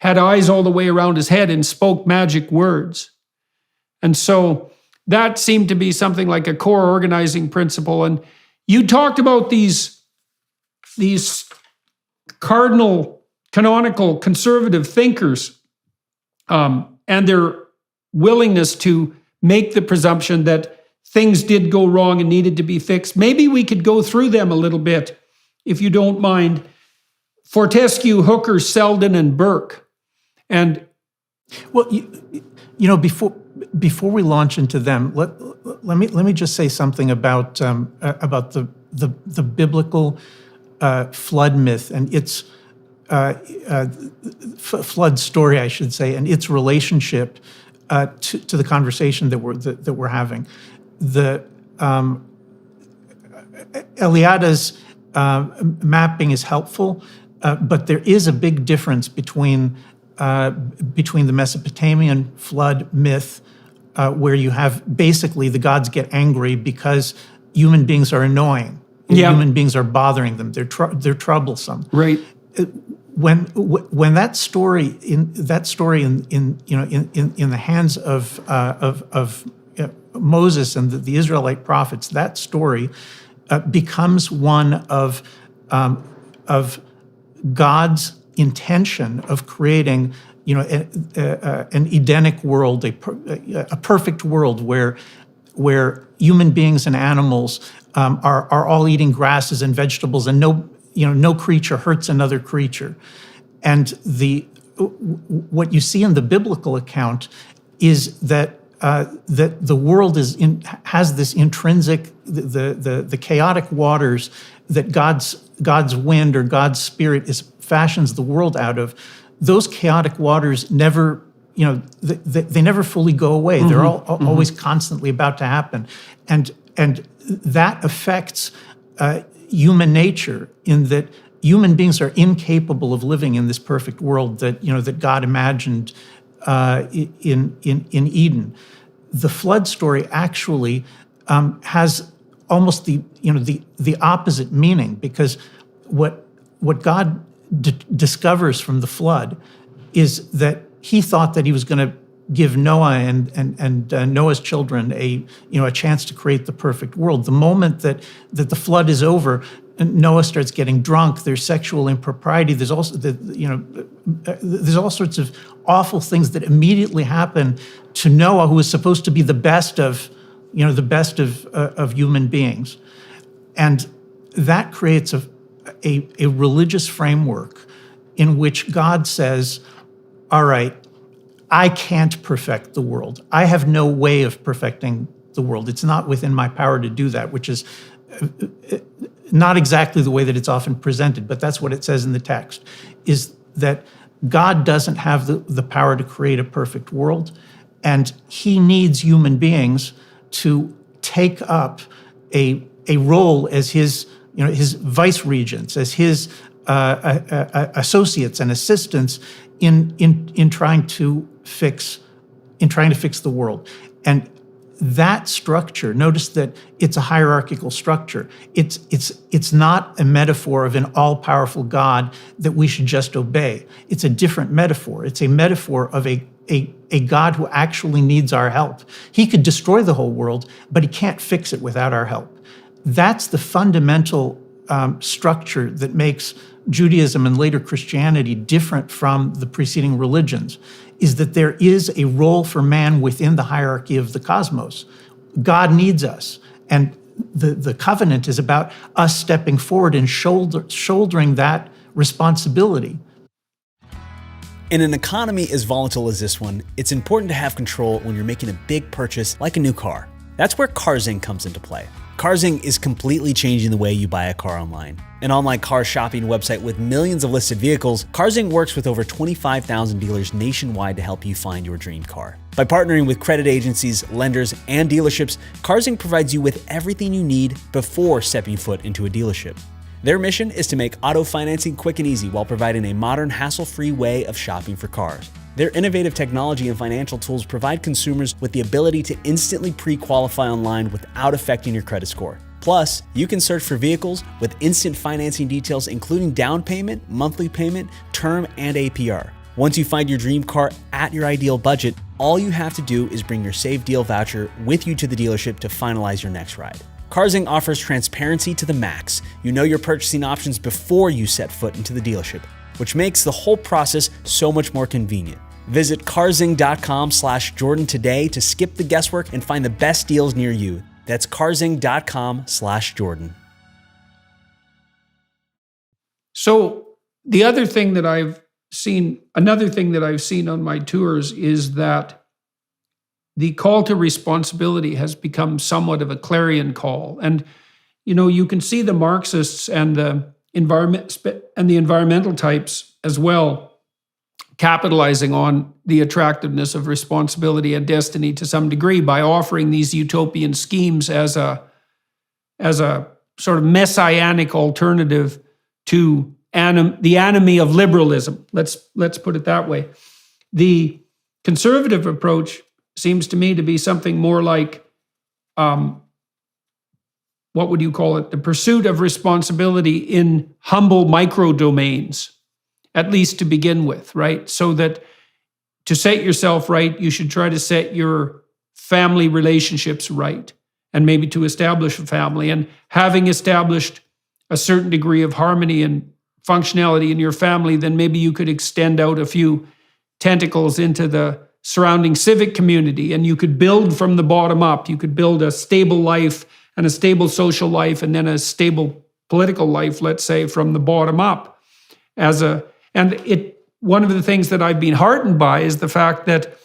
had eyes all the way around his head and spoke magic words. And so that seemed to be something like a core organizing principle. And you talked about these cardinal, canonical, conservative thinkers and their willingness to make the presumption that things did go wrong and needed to be fixed. Maybe we could go through them a little bit, if you don't mind. Fortescue, Hooker, Selden, and Burke. And well, before we launch into them, let me just say something about the biblical flood myth and its flood story, I should say, and its relationship to the conversation that we're having. The Eliada's mapping is helpful, but there is a big difference between the Mesopotamian flood myth, where you have basically the gods get angry because human beings are annoying. Yeah. Human beings are bothering them. They're troublesome. right. When that story in the hands of Moses and the Israelite prophets, that story becomes one of God's intention of creating, an Edenic world, a perfect world where human beings and animals are all eating grasses and vegetables, and no creature hurts another creature. And what you see in the biblical account is that the world has this intrinsic, the chaotic waters that God's wind or God's spirit fashions the world out of. Those chaotic waters never, they never fully go away. Mm-hmm. They're always constantly about to happen, and that affects human nature in that human beings are incapable of living in this perfect world that God imagined in Eden. The flood story actually has almost the opposite meaning, because what God discovers from the flood is that he thought that he was going to give Noah and Noah's children a chance to create the perfect world. The moment that the flood is over, Noah starts getting drunk. There's sexual impropriety. There's also there's all sorts of awful things that immediately happen to Noah, who is supposed to be the best of human beings, and that creates a religious framework in which God says, all right, I can't perfect the world. I have no way of perfecting the world. It's not within my power to do that, which is not exactly the way that it's often presented, but that's what it says in the text, is that God doesn't have the power to create a perfect world, and he needs human beings to take up a role as his vice regents, as his associates and assistants in trying to fix the world. And that structure, notice that it's a hierarchical structure. It's not a metaphor of an all-powerful God that we should just obey. It's a different metaphor. It's a metaphor of a God who actually needs our help. He could destroy the whole world, but he can't fix it without our help. That's the fundamental structure that makes Judaism and later Christianity different from the preceding religions, is that there is a role for man within the hierarchy of the cosmos. God needs us, and the covenant is about us stepping forward and shouldering that responsibility. In an economy as volatile as this one, it's important to have control when you're making a big purchase like a new car. That's where Cars Inc. comes into play. Carzing is completely changing the way you buy a car online. An online car shopping website with millions of listed vehicles, Carzing works with over 25,000 dealers nationwide to help you find your dream car. By partnering with credit agencies, lenders, and dealerships, Carzing provides you with everything you need before stepping foot into a dealership. Their mission is to make auto financing quick and easy while providing a modern, hassle-free way of shopping for cars. Their innovative technology and financial tools provide consumers with the ability to instantly pre-qualify online without affecting your credit score. Plus, you can search for vehicles with instant financing details including down payment, monthly payment, term, and APR. Once you find your dream car at your ideal budget, all you have to do is bring your saved deal voucher with you to the dealership to finalize your next ride. Carzing offers transparency to the max. You know your purchasing options before you set foot into the dealership, which makes the whole process so much more convenient. Visit carzing.com/Jordan today to skip the guesswork and find the best deals near you. That's carzing.com/Jordan. So the other thing that I've seen, another thing that I've seen on my tours is that the call to responsibility has become somewhat of a clarion call. And, you know, you can see the Marxists and the environmental types as well capitalizing on the attractiveness of responsibility and destiny to some degree by offering these utopian schemes as a sort of messianic alternative to the enemy of liberalism. Let's put it that way. The conservative approach seems to me to be something more like, what would you call it? The pursuit of responsibility in humble micro domains, at least to begin with, right? So that to set yourself right, you should try to set your family relationships right, and maybe to establish a family. And having established a certain degree of harmony and functionality in your family, then maybe you could extend out a few tentacles into the surrounding civic community, and you could build from the bottom up. You could build a stable life and a stable social life, and then a stable political life, let's say, from the bottom up. One of the things that I've been heartened by is the fact that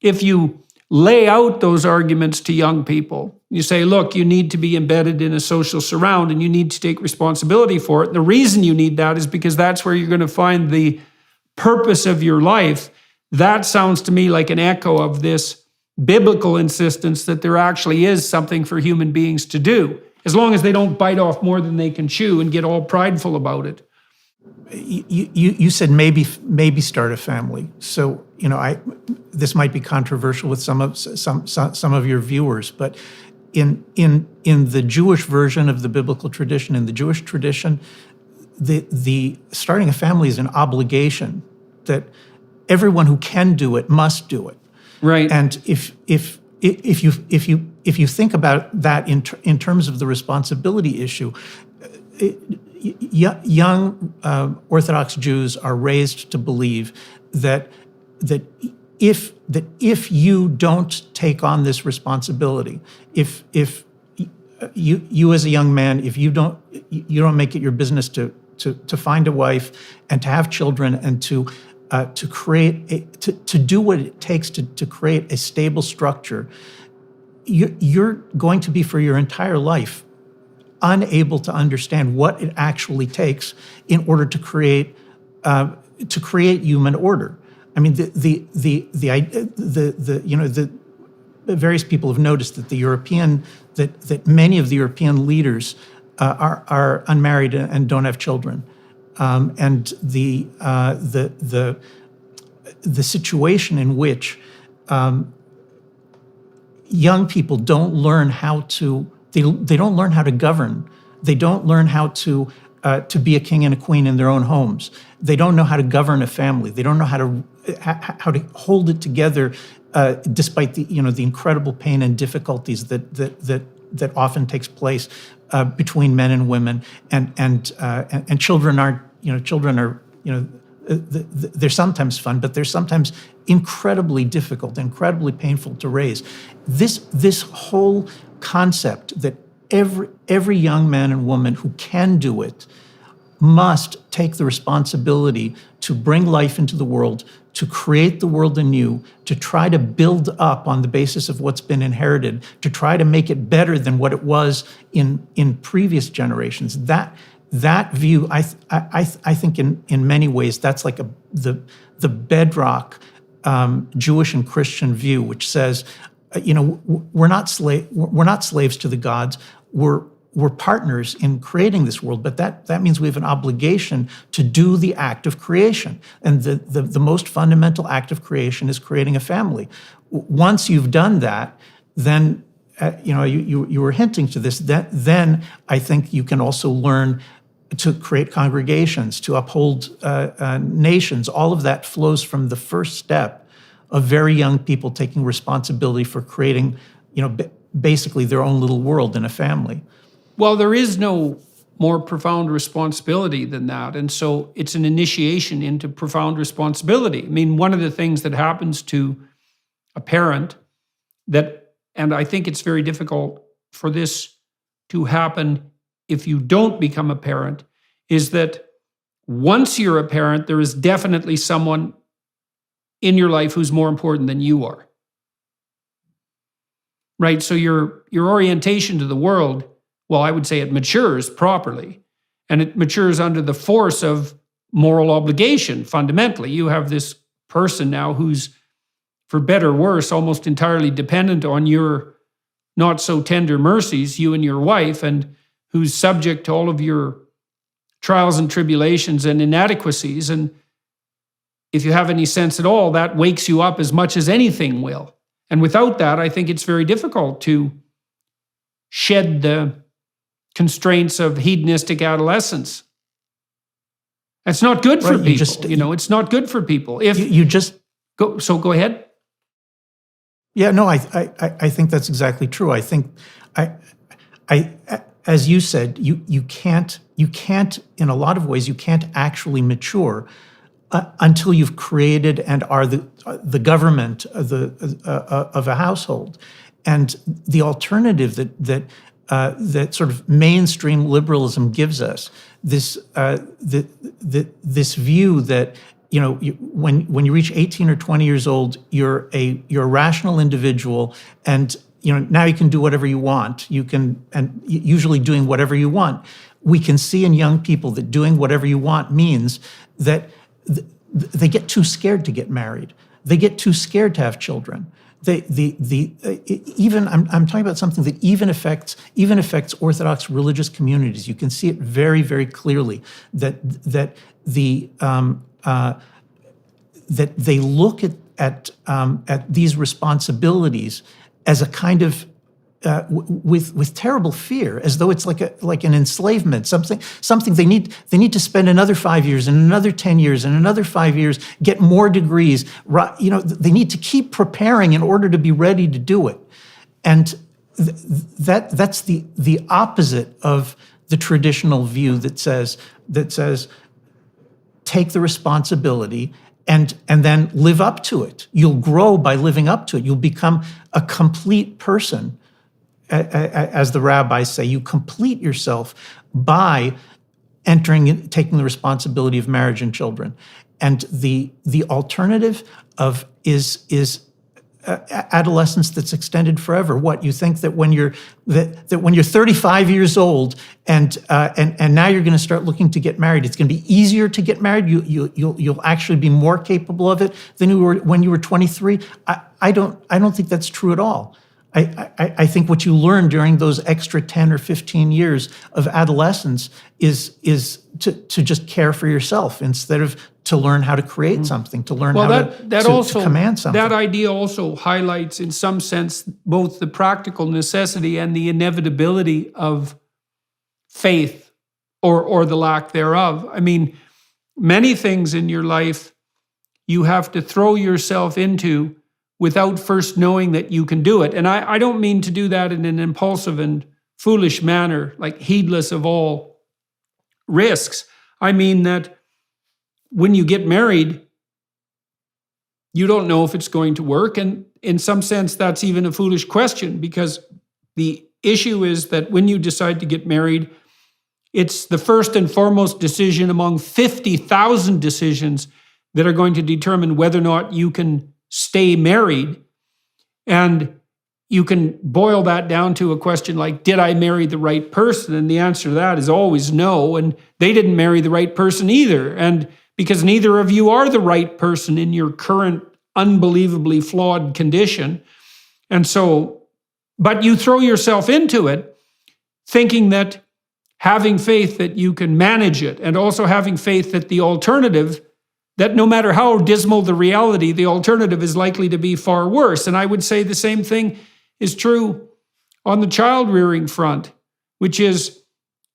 if you lay out those arguments to young people, you say, look, you need to be embedded in a social surround and you need to take responsibility for it. And the reason you need that is because that's where you're going to find the purpose of your life. That sounds to me like an echo of this biblical insistence that there actually is something for human beings to do, as long as they don't bite off more than they can chew and get all prideful about it. You said maybe start a family. So, you know, this might be controversial with some of your viewers, but in the Jewish version of the biblical tradition, in the Jewish tradition, the starting a family is an obligation that everyone who can do it must do it. Right. And if you think about that in terms of the responsibility issue, young Orthodox Jews are raised to believe that if you don't take on this responsibility, if you as a young man, if you don't make it your business to find a wife and to have children and to do what it takes to create a stable structure, you're going to be for your entire life unable to understand what it actually takes in order to create human order. I mean, the various people have noticed that that many of the European leaders are unmarried and don't have children, and the situation in which young people don't learn how to. They don't learn how to govern. They don't learn how to be a king and a queen in their own homes. They don't know how to govern a family. They don't know how to hold it together, despite the incredible pain and difficulties that often takes place between men and women. And children are they're sometimes fun, but they're sometimes incredibly difficult, incredibly painful to raise. This whole concept that every young man and woman who can do it must take the responsibility to bring life into the world, to create the world anew, to try to build up on the basis of what's been inherited, to try to make it better than what it was in previous generations. That view, I think in many ways, that's like the bedrock Jewish and Christian view, which says, we're not slaves to the gods. We're partners in creating this world, but that means we have an obligation to do the act of creation. And the most fundamental act of creation is creating a family. Once you've done that, then you were hinting to this. Then I think you can also learn to create congregations, to uphold nations. All of that flows from the first step of very young people taking responsibility for creating, basically their own little world in a family. Well, there is no more profound responsibility than that. And so it's an initiation into profound responsibility. I mean, one of the things that happens to a parent and I think it's very difficult for this to happen if you don't become a parent, is that once you're a parent, there is definitely someone in your life who's more important than you are. Right? So your orientation to the world, well, I would say it matures properly, and it matures under the force of moral obligation. Fundamentally, you have this person now who's, for better or worse, almost entirely dependent on your not so tender mercies, you and your wife, and who's subject to all of your trials and tribulations and inadequacies. And if you have any sense at all, that wakes you up as much as anything will. And without that, I think it's very difficult to shed the constraints of hedonistic adolescence. It's not good for people. It's not good for people. If you just go ahead. Yeah, no, I think that's exactly true. I think as you said, you can't in a lot of ways you can't actually mature until you've created and are the government of a household. And the alternative that sort of mainstream liberalism gives us, this view that when you reach 18 or 20 years old, you're a rational individual, and now you can do whatever you want. And usually doing whatever you want. We can see in young people that doing whatever you want means that they get too scared to get married. They get too scared to have children. Even I'm talking about something that even affects Orthodox religious communities. You can see it very, very clearly that they look at these responsibilities as a kind of with terrible fear, as though it's like an enslavement, something they need to spend another 5 years and another 10 years and another 5 years, get more degrees. They need to keep preparing in order to be ready to do it, and that's the opposite of the traditional view that says take the responsibility and then live up to it. You'll grow by living up to it. You'll become a complete person. As the rabbis say, you complete yourself by taking the responsibility of marriage and children. And the alternative is adolescence that's extended forever. What you think that when you're 35 years old and now you're going to start looking to get married, it's going to be easier to get married. You'll actually be more capable of it than you were when you were 23. I don't think that's true at all. I think what you learn during those extra 10 or 15 years of adolescence is to just care for yourself instead of to learn how to create something, to learn to command something. That idea also highlights, in some sense, both the practical necessity and the inevitability of faith or the lack thereof. I mean, many things in your life you have to throw yourself into without first knowing that you can do it. And I don't mean to do that in an impulsive and foolish manner, like heedless of all risks. I mean that when you get married, you don't know if it's going to work. And in some sense, that's even a foolish question, because the issue is that when you decide to get married, it's the first and foremost decision among 50,000 decisions that are going to determine whether or not you can stay married. And you can boil that down to a question like, did I marry the right person? And the answer to that is always no. And they didn't marry the right person either. And because neither of you are the right person in your current unbelievably flawed condition. And so, but you throw yourself into it thinking that having faith that you can manage it, and also having faith that the alternative, that no matter how dismal the reality, the alternative is likely to be far worse. And I would say the same thing is true on the child rearing front, which is,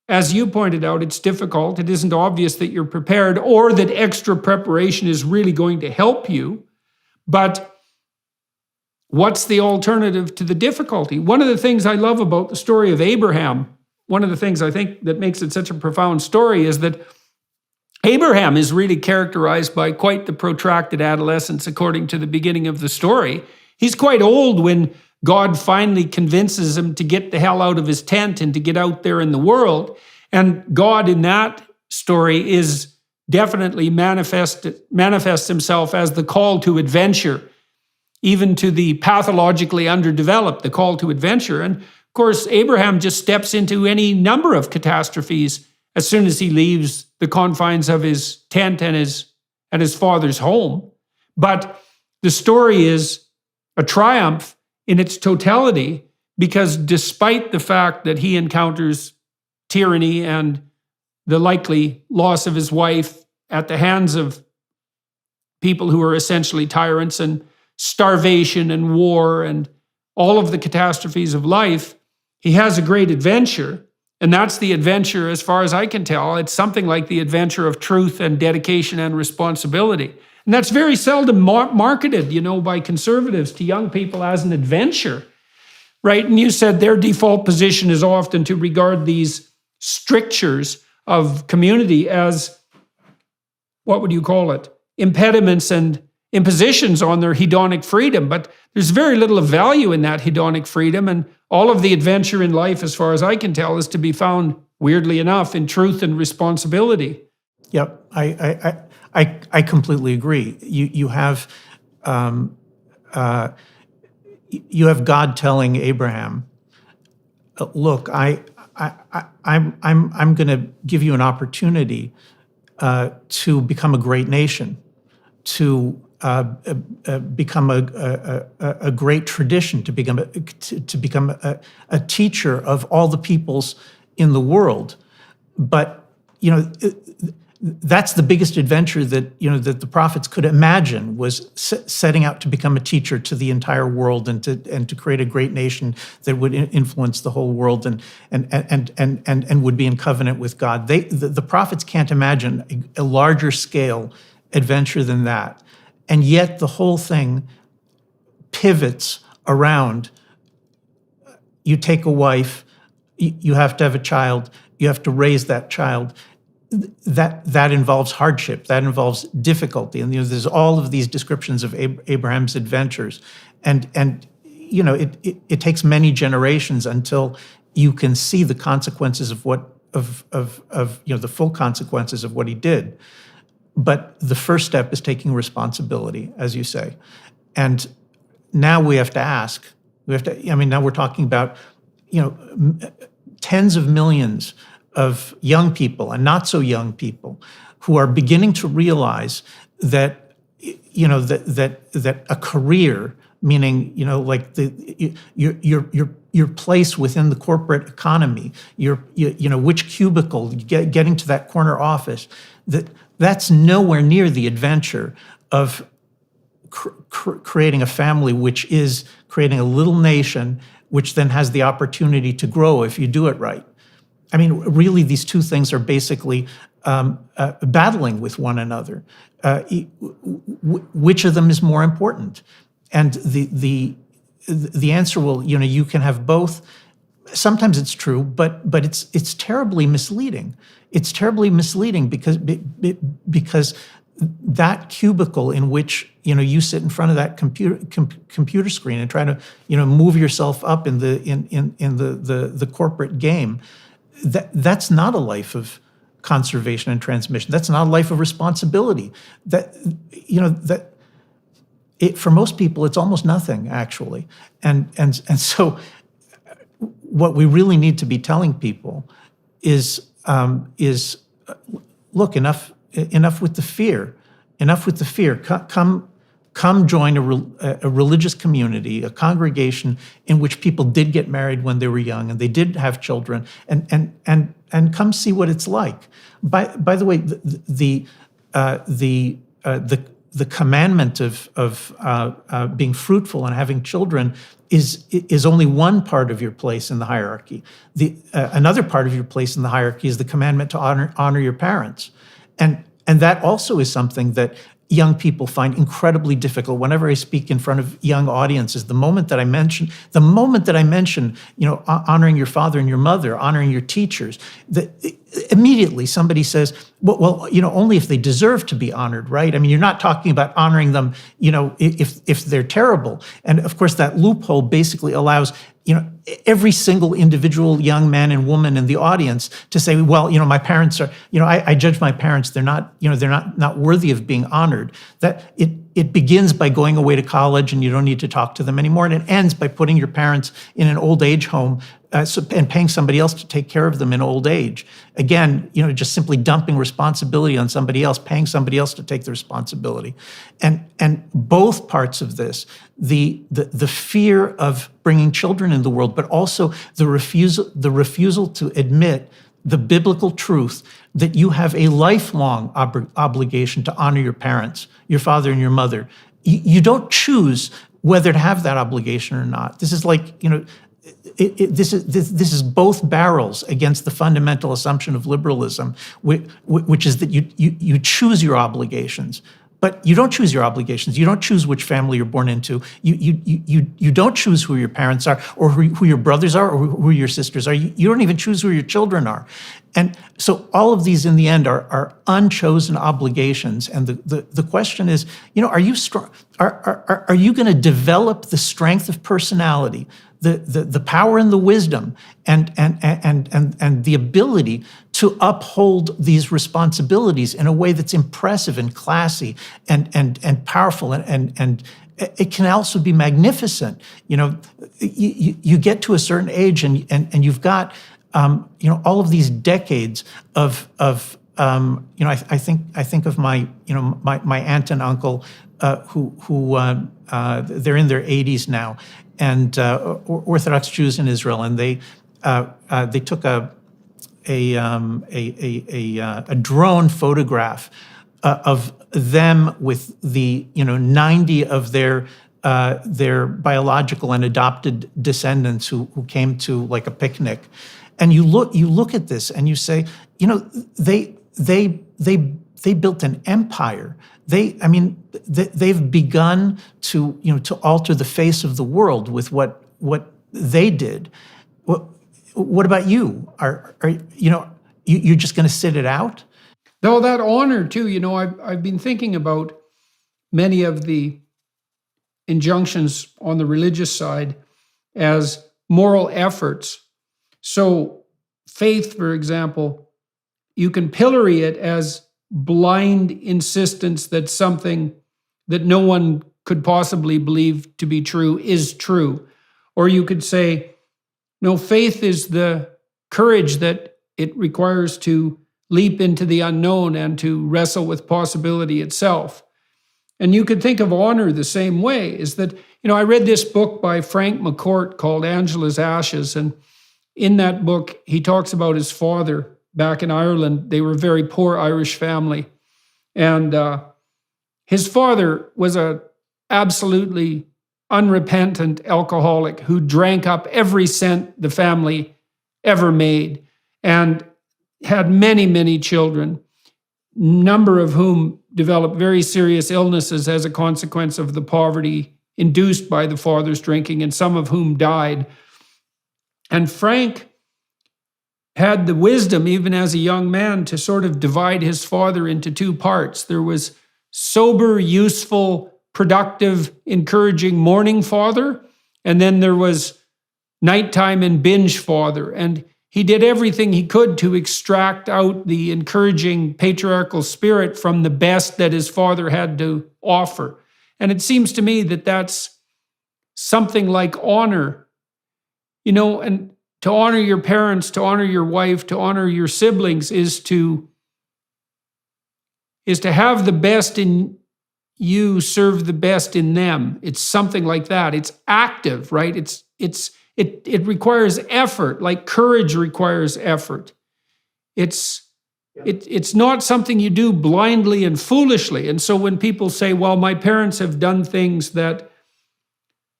as you pointed out, it's difficult. It isn't obvious that you're prepared or that extra preparation is really going to help you. But what's the alternative to the difficulty? One of the things I love about the story of Abraham, one of the things I think that makes it such a profound story, is that Abraham is really characterized by quite the protracted adolescence according to the beginning of the story. He's quite old when God finally convinces him to get the hell out of his tent and to get out there in the world. And God in that story is definitely manifests himself as the call to adventure, even to the pathologically underdeveloped, the call to adventure. And of course, Abraham just steps into any number of catastrophes as soon as he leaves the confines of his tent and his father's home. But the story is a triumph in its totality, because despite the fact that he encounters tyranny and the likely loss of his wife at the hands of people who are essentially tyrants, and starvation and war and all of the catastrophes of life, he has a great adventure. And that's the adventure, as far as I can tell. It's something like the adventure of truth and dedication and responsibility. And that's very seldom marketed, by conservatives to young people as an adventure, right? And you said their default position is often to regard these strictures of community as, what would you call it, impediments and impositions on their hedonic freedom. But there's very little of value in that hedonic freedom. And all of the adventure in life, as far as I can tell, is to be found, weirdly enough, in truth and responsibility. Yep, I completely agree. You have God telling Abraham, "Look, I'm going to give you an opportunity to become a great nation, to become a great tradition, to become a teacher of all the peoples in the world." But that's the biggest adventure that that the prophets could imagine, was setting out to become a teacher to the entire world and to create a great nation that would influence the whole world and would be in covenant with God. The prophets can't imagine a larger scale adventure than that. And yet the whole thing pivots around, you take a wife, you have to have a child, you have to raise that child. That involves hardship, that involves difficulty. And there's all of these descriptions of Abraham's adventures. And it takes many generations until you can see the consequences of the full consequences of what he did. But the first step is taking responsibility, as you say. And now we have to ask, now we're talking about, tens of millions of young people and not so young people who are beginning to realize that, that a career, meaning, like your place within the corporate economy, which cubicle, getting to that corner office, that's nowhere near the adventure of creating a family, which is creating a little nation, which then has the opportunity to grow if you do it right. I mean, really, these two things are basically battling with one another. Which of them is more important? And the answer will, you can have both. Sometimes it's true, but it's terribly misleading. It's terribly misleading because that cubicle in which you sit in front of that computer screen and try to move yourself up in the corporate game, that's not a life of conservation and transmission. That's not a life of responsibility. For most people, it's almost nothing, actually. And so what we really need to be telling people is look, enough with the fear. Enough with the fear. Come join a religious community, a congregation in which people did get married when they were young and they did have children, and come see what it's like. By the way, the commandment of being fruitful and having children is only one part of your place in the hierarchy. Another part of your place in the hierarchy is the commandment to honor your parents, and that also is something that young people find incredibly difficult. Whenever I speak in front of young audiences, the moment that I mention, honoring your father and your mother, honoring your teachers, immediately somebody says, well, only if they deserve to be honored, right? I mean, you're not talking about honoring them, if they're terrible. And of course, that loophole basically allows, every single individual young man and woman in the audience to say, well, my parents are, I judge my parents, they're not worthy of being honored. That it begins by going away to college and you don't need to talk to them anymore. And it ends by putting your parents in an old age home and paying somebody else to take care of them in old age. Again, just simply dumping responsibility on somebody else, paying somebody else to take the responsibility. And both parts of this, the fear of bringing children in the world, but also the refusal to admit the biblical truth that you have a lifelong obligation to honor your parents, your father and your mother. You don't choose whether to have that obligation or not. This is like, this is both barrels against the fundamental assumption of liberalism, which is that you choose your obligations. But you don't choose your obligations. You don't choose which family you're born into. You don't choose who your parents are, or who your brothers are, or who your sisters are. You don't even choose who your children are. And so all of these in the end are unchosen obligations. And the question is, are you strong? Are you going to develop the strength of personality, the power and the wisdom, and the ability to uphold these responsibilities in a way that's impressive and classy and powerful and it can also be magnificent. You get to a certain age and you've got all of these decades of I think of my my aunt and uncle who they're in their 80s now, and Orthodox Jews in Israel, and they took a drone photograph of them with the 90 of their biological and adopted descendants who came to like a picnic, and you look at this and you say, they built an empire. They've begun to alter the face of the world with what they did. What about you? Are you're just going to sit it out? No, that honor too. I've been thinking about many of the injunctions on the religious side as moral efforts. So faith, for example, you can pillory it as blind insistence that something that no one could possibly believe to be true is true. Or you could say, no, faith is the courage that it requires to leap into the unknown and to wrestle with possibility itself. And you could think of honor the same way, is that, I read this book by Frank McCourt called Angela's Ashes, and in that book, he talks about his father back in Ireland. They were a very poor Irish family. And his father was a absolutely unrepentant alcoholic who drank up every cent the family ever made and had many, many children, number of whom developed very serious illnesses as a consequence of the poverty induced by the father's drinking, and some of whom died. And Frank had the wisdom, even as a young man, to sort of divide his father into two parts. There was sober, useful, productive, encouraging morning father, and then there was nighttime and binge father. And he did everything he could to extract out the encouraging patriarchal spirit from the best that his father had to offer. And it seems to me that that's something like honor, and to honor your parents, to honor your wife, to honor your siblings is to have the best in you serve the best in them. It's something like that. It's active, right? It requires effort, like courage requires effort. It's not something you do blindly and foolishly. And so when people say, well, my parents have done things that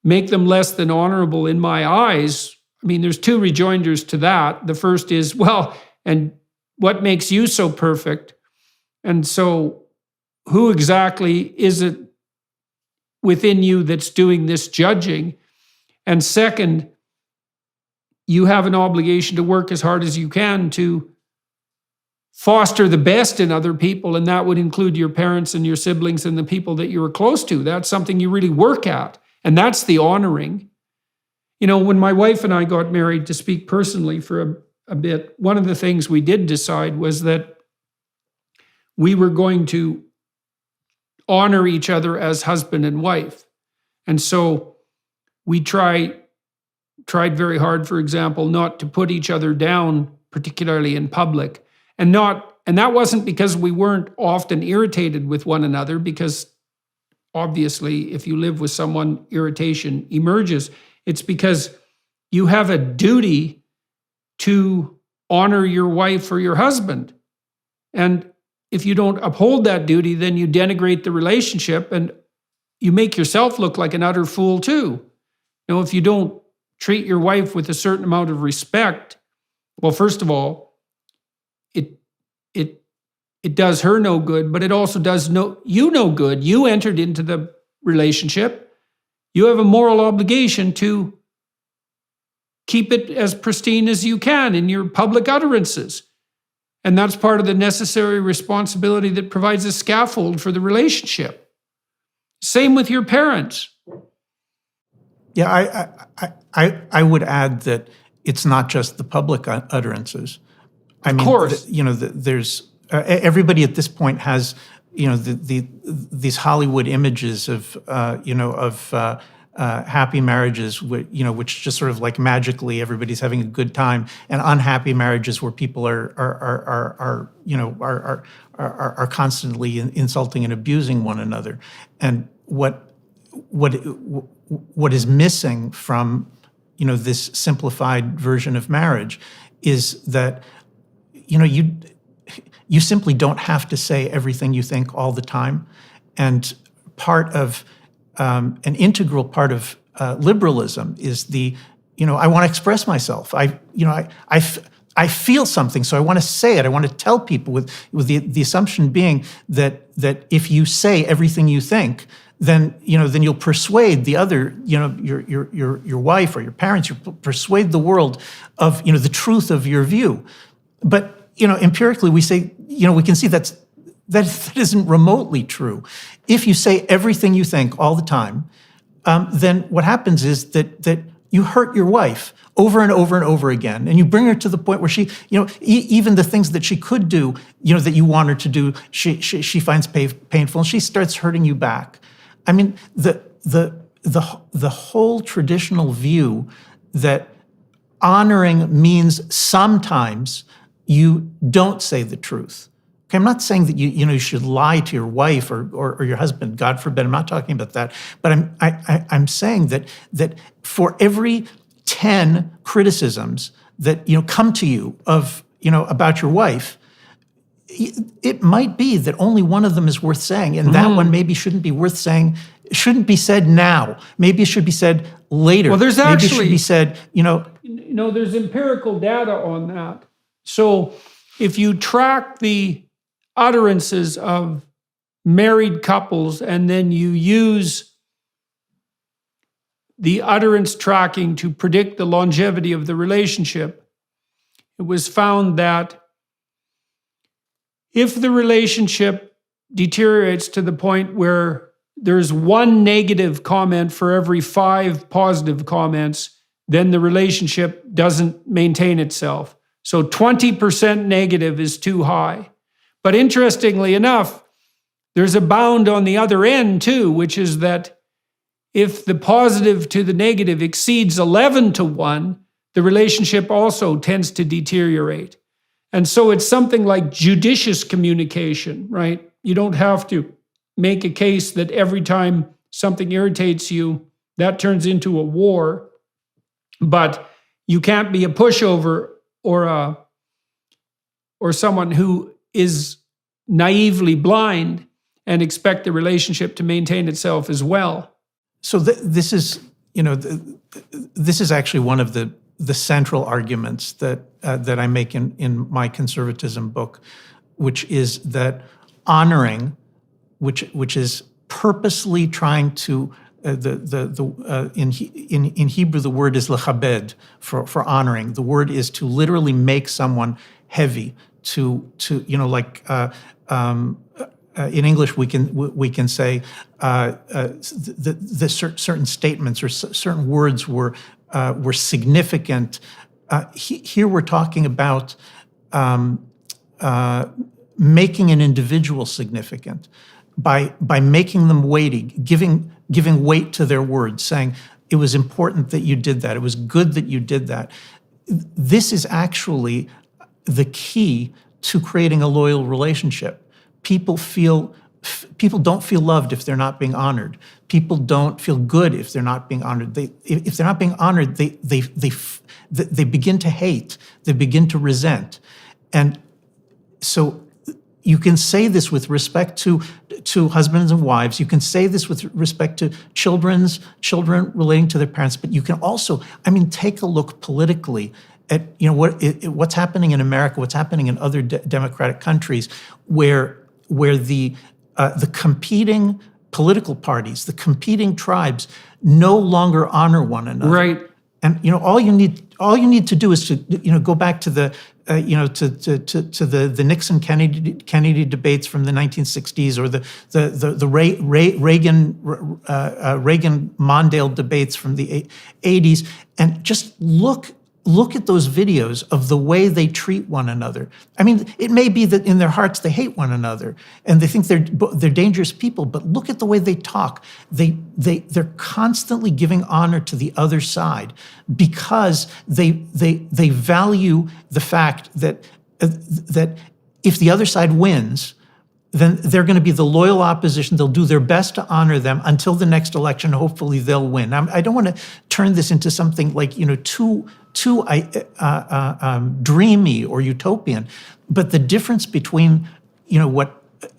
make them less than honorable in my eyes, I mean, there's two rejoinders to that. The first is, well, and what makes you so perfect? And so who exactly is it within you that's doing this judging? And second, you have an obligation to work as hard as you can to foster the best in other people, and that would include your parents and your siblings and the people that you were close to. That's something you really work at, and that's the honoring. When my wife and I got married, to speak personally for a bit, one of the things we did decide was that we were going to honor each other as husband and wife. And so we tried very hard, for example, not to put each other down, particularly in public. And that wasn't because we weren't often irritated with one another, because obviously if you live with someone, irritation emerges. It's because you have a duty to honor your wife or your husband. And if you don't uphold that duty, then you denigrate the relationship and you make yourself look like an utter fool too. If you don't treat your wife with a certain amount of respect, well, first of all, it does her no good, but it also does you no good. You entered into the relationship. You have a moral obligation to keep it as pristine as you can in your public utterances. And that's part of the necessary responsibility that provides a scaffold for the relationship. Same with your parents. Yeah, I would add that it's not just the public utterances. Of course. There's everybody at this point has these Hollywood images of happy marriages, which just sort of like magically everybody's having a good time, and unhappy marriages where people are constantly insulting and abusing one another. And what is missing from this simplified version of marriage is that you simply don't have to say everything you think all the time. And part of an integral part of liberalism is I want to express myself. I feel something, so I want to say it. I want to tell people with the assumption being that if you say everything you think, then you'll persuade the other, your wife or your parents. You persuade the world of the truth of your view. But empirically, we say we can see that isn't remotely true. If you say everything you think all the time, then what happens is that you hurt your wife over and over and over again, and you bring her to the point where she, even the things that she could do, that you want her to do, she finds painful, and she starts hurting you back. I mean, the whole traditional view that honoring means sometimes you don't say the truth. Okay, I'm not saying that you should lie to your wife or your husband. God forbid. I'm not talking about that. But I'm saying that for every 10 criticisms that come to you of about your wife, it might be that only one of them is worth saying, and that one maybe shouldn't be worth saying. Shouldn't be said now. Maybe it should be said later. Well, there's maybe actually, it should be said. There's empirical data on that. So if you track the utterances of married couples and then you use the utterance tracking to predict the longevity of the relationship, it was found that if the relationship deteriorates to the point where there's one negative comment for every 5 positive comments, then the relationship doesn't maintain itself. So 20% negative is too high. But interestingly enough, there's a bound on the other end too, which is that if the positive to the negative exceeds 11 to 1, the relationship also tends to deteriorate. And so it's something like judicious communication, right? You don't have to make a case that every time something irritates you, that turns into a war. But you can't be a pushover or someone who is naively blind and expect the relationship to maintain itself as well. So this is, this is actually one of the central arguments that I make in my conservatism book, which is that honoring, which is purposely trying to in Hebrew the word is lechabed for honoring. The word is to literally make someone heavy. In English we can say the certain statements or certain words were significant. Here we're talking about making an individual significant by making them weighty, giving weight to their words, saying it was important that you did that, it was good that you did that. This is actually the key to creating a loyal relationship. People don't feel loved if they're not being honored. People don't feel good if they're not being honored. If they're not being honored, they begin to hate. They begin to resent. And so you can say this with respect to husbands and wives. You can say this with respect to children relating to their parents. But you can also, take a look politically at what's happening in America, what's happening in other democratic countries, where the competing political parties, the competing tribes, no longer honor one another. Right. And all you need to do is to go back to the the Nixon Kennedy debates from the 1960s, or the Reagan Mondale debates from the 80s, and just look at those videos of the way they treat one another. It may be that in their hearts they hate one another and they think they're dangerous people, but look at the way they talk. They're constantly giving honor to the other side because they value the fact that if the other side wins, then they're going to be the loyal opposition. They'll do their best to honor them until the next election. Hopefully they'll win. I don't want to turn this into something like, too dreamy or utopian, but the difference between,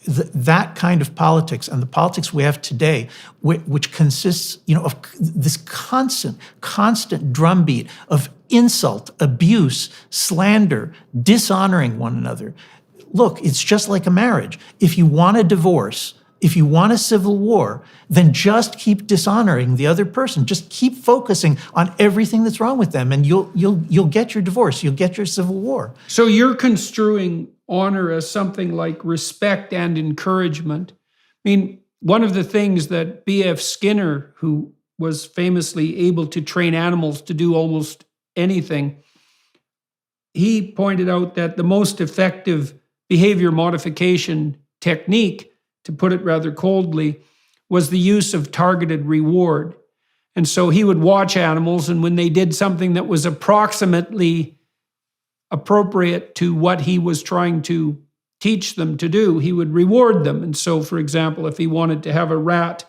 that kind of politics and the politics we have today, which consists, of this constant drumbeat of insult, abuse, slander, dishonoring one another. Look, it's just like a marriage. If you want a divorce, if you want a civil war, then just keep dishonoring the other person. Just keep focusing on everything that's wrong with them, and you'll get your divorce. You'll get your civil war. So you're construing honor as something like respect and encouragement. One of the things that B.F. Skinner, who was famously able to train animals to do almost anything, he pointed out that the most effective behavior modification technique, to put it rather coldly, was the use of targeted reward. And so he would watch animals, and when they did something that was approximately appropriate to what he was trying to teach them to do, he would reward them. And so, for example, if he wanted to have a rat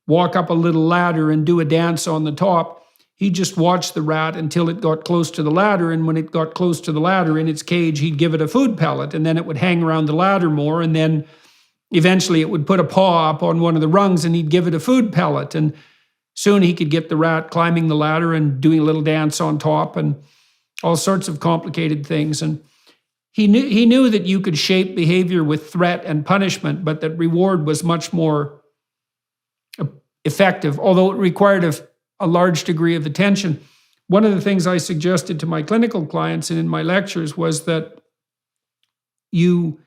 walk up a little ladder and do a dance on the top, he'd just watch the rat until it got close to the ladder, and when it got close to the ladder in its cage, he'd give it a food pellet, and then it would hang around the ladder more, and then eventually it would put a paw up on one of the rungs and he'd give it a food pellet, and soon he could get the rat climbing the ladder and doing a little dance on top and all sorts of complicated things. And he knew that you could shape behavior with threat and punishment, but that reward was much more effective, although it required a large degree of attention. One of the things I suggested to my clinical clients and in my lectures was that you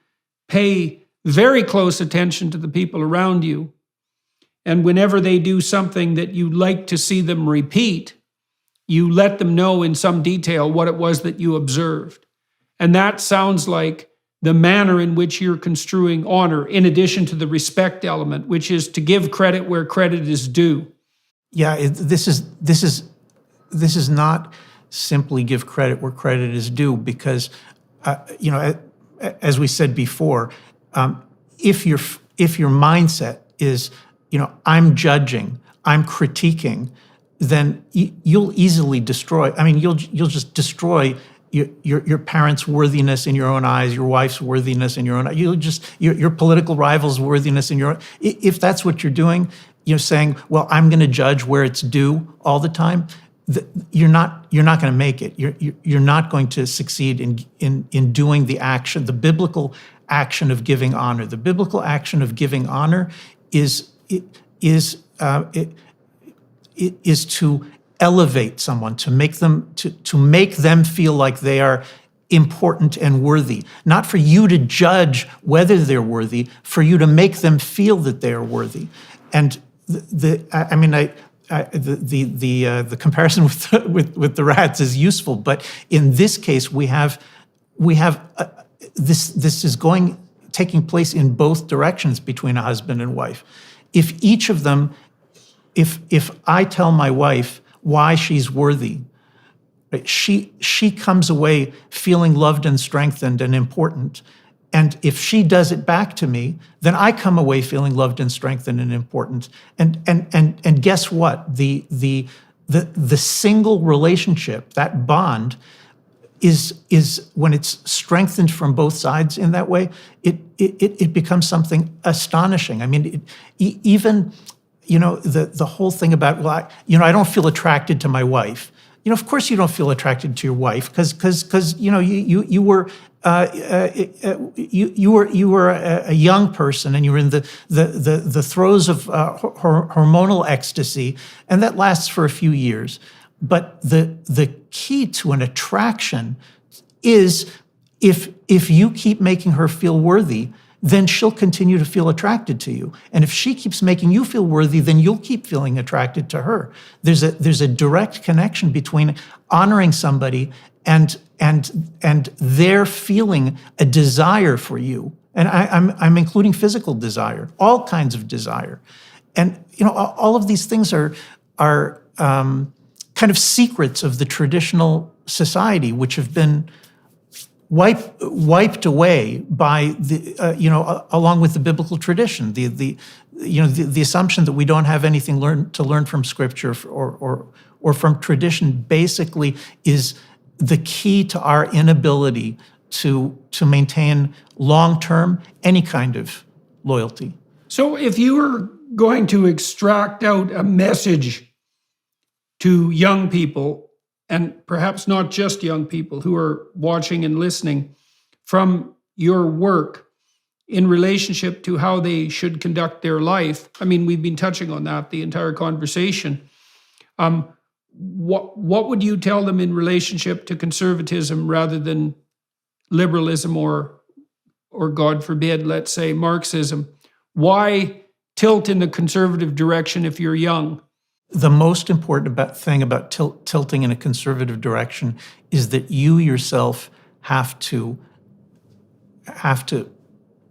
pay very close attention to the people around you, and whenever they do something that you'd like to see them repeat, you let them know in some detail what it was that you observed. And that sounds like the manner in which you're construing honor, in addition to the respect element, which is to give credit where credit is due. Yeah, this is not simply give credit where credit is due, because as we said before, if your mindset is, I'm judging, I'm critiquing, then you'll easily destroy. I mean, you'll just destroy your parents' worthiness in your own eyes, your wife's worthiness in your own eyes. You'll just your political rival's worthiness in your own. If that's what you're doing, saying, well, I'm going to judge where it's due all the time. You're not going to make it. You're not going to succeed in doing the action, the biblical action of giving honor. The biblical action of giving honor is to elevate someone, to make them feel like they are important and worthy. Not for you to judge whether they're worthy, for you to make them feel that they are worthy. And the comparison with the rats is useful, but in this case we have this is taking place in both directions between a husband and wife. If each of them, if I tell my wife why she's worthy, right, she comes away feeling loved and strengthened and important. And if she does it back to me, then I come away feeling loved and strengthened and important. And guess what? The single relationship, that bond, is when it's strengthened from both sides in that way, it becomes something astonishing. I mean, even the whole thing about, well, I don't feel attracted to my wife. Of course you don't feel attracted to your wife because you were a young person and you were in the throes of hormonal ecstasy, and that lasts for a few years. But the key to an attraction is if you keep making her feel worthy, then she'll continue to feel attracted to you. And if she keeps making you feel worthy, then you'll keep feeling attracted to her. There's a direct connection between honoring somebody and their feeling a desire for you. And I'm including physical desire, all kinds of desire. And all of these things are kind of secrets of the traditional society, which have been wiped away by along with the biblical tradition, the assumption that we don't have anything to learn from Scripture or from tradition basically is the key to our inability to maintain long-term any kind of loyalty. So if you were going to extract out a message to young people, and perhaps not just young people who are watching and listening, from your work in relationship to how they should conduct their life. I mean, we've been touching on that the entire conversation. What would you tell them in relationship to conservatism rather than liberalism or God forbid, let's say Marxism? Why tilt in the conservative direction if you're young? The most important thing about tilting in a conservative direction is that you yourself have to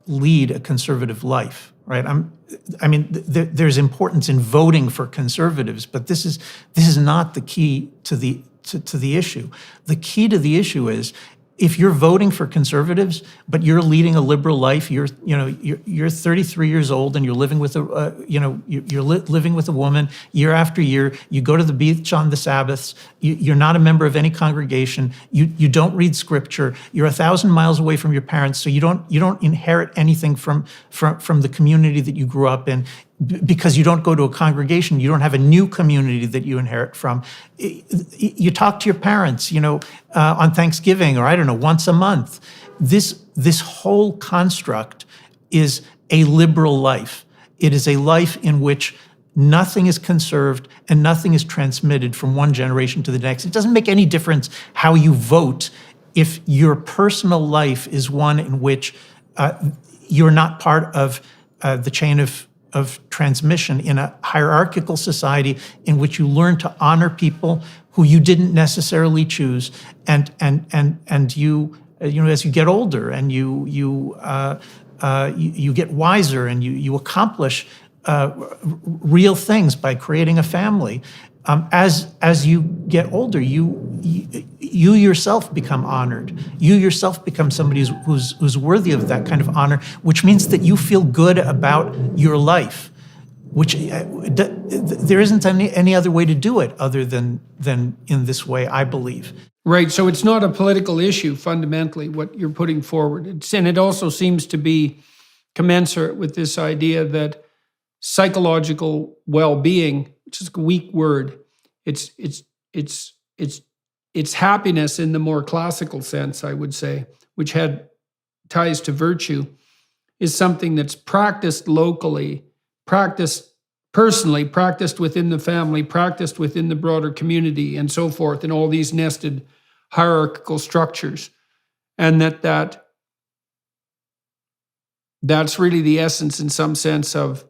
lead a conservative life, right? There's importance in voting for conservatives, but this is not the key to the issue. The key to the issue is, if you're voting for conservatives, but you're leading a liberal life, you're 33 years old and you're living with living with a woman year after year. You go to the beach on the Sabbaths. You're not a member of any congregation. You don't read Scripture. You're 1,000 miles away from your parents, so you don't inherit anything from the community that you grew up in. Because you don't go to a congregation, you don't have a new community that you inherit from. You talk to your parents, on Thanksgiving, or I don't know, once a month. This whole construct is a liberal life. It is a life in which nothing is conserved and nothing is transmitted from one generation to the next. It doesn't make any difference how you vote if your personal life is one in which you're not part of the chain of of transmission in a hierarchical society in which you learn to honor people who you didn't necessarily choose, and you know, as you get older and you get wiser and you accomplish real things by creating a family. As you get older, you yourself become honored. You yourself become somebody who's worthy of that kind of honor, which means that you feel good about your life. Which there isn't any other way to do it other than in this way, I believe. Right. So it's not a political issue fundamentally what you're putting forward. And it also seems to be commensurate with this idea that psychological well-being, which is a weak word, it's happiness in the more classical sense, I would say, which had ties to virtue, is something that's practiced locally, practiced personally, practiced within the family, practiced within the broader community, and so forth, in all these nested hierarchical structures. And that's really the essence, in some sense, of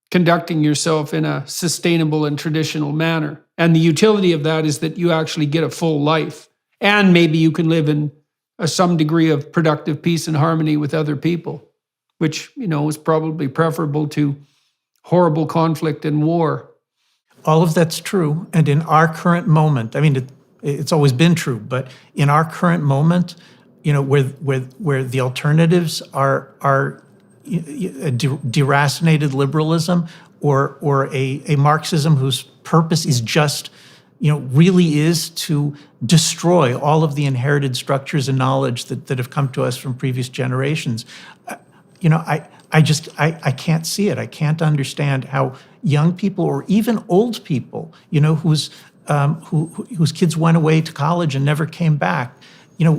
conducting yourself in a sustainable and traditional manner. And the utility of that is that you actually get a full life. And maybe you can live in some degree of productive peace and harmony with other people, which, you know, is probably preferable to horrible conflict and war. All of that's true. And in our current moment, I mean, it's always been true, but in our current moment, you know, where the alternatives are deracinated liberalism or a Marxism whose purpose is just, you know, really is to destroy all of the inherited structures and knowledge that have come to us from previous generations. You know, I can't see it. I can't understand how young people or even old people, you know, whose kids went away to college and never came back, you know,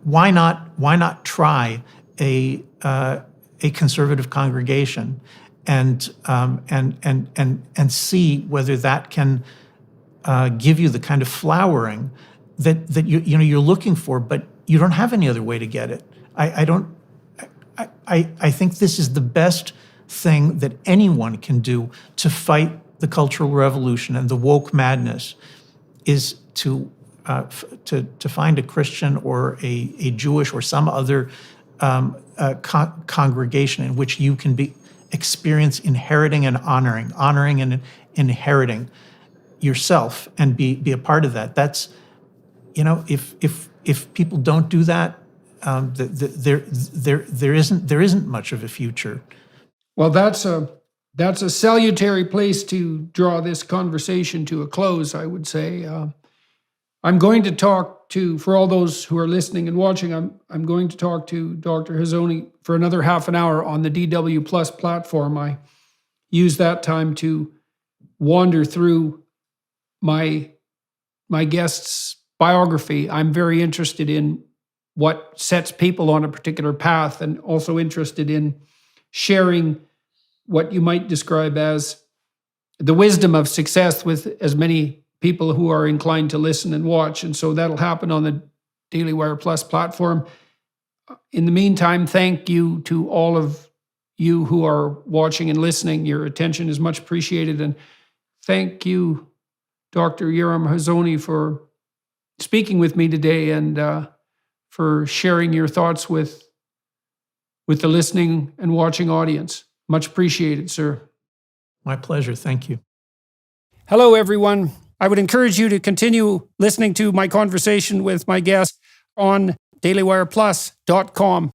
why not try a conservative congregation and see whether that can give you the kind of flowering that you're looking for, but you don't have any other way to get it. I think this is the best thing that anyone can do to fight the Cultural Revolution and the woke madness, is to find a Christian or a Jewish or some other congregation in which you can experience inheriting and honoring and inheriting yourself and be a part of that. That's, you know, if people don't do that, there isn't much of a future. Well, that's a salutary place to draw this conversation to a close, I would say. I'm going to talk to, for all those who are listening and watching, I'm going to talk to Dr. Hazony for another half an hour on the DW Plus platform. I use that time to wander through my guest's biography. I'm very interested in what sets people on a particular path, and also interested in sharing what you might describe as the wisdom of success with as many people who are inclined to listen and watch. And so that'll happen on the Daily Wire Plus platform. In the meantime, thank you to all of you who are watching and listening. Your attention is much appreciated. And thank you, Dr. Yoram Hazony, for speaking with me today and for sharing your thoughts with the listening and watching audience. Much appreciated, sir. My pleasure. Thank you. Hello, everyone. I would encourage you to continue listening to my conversation with my guest on dailywireplus.com.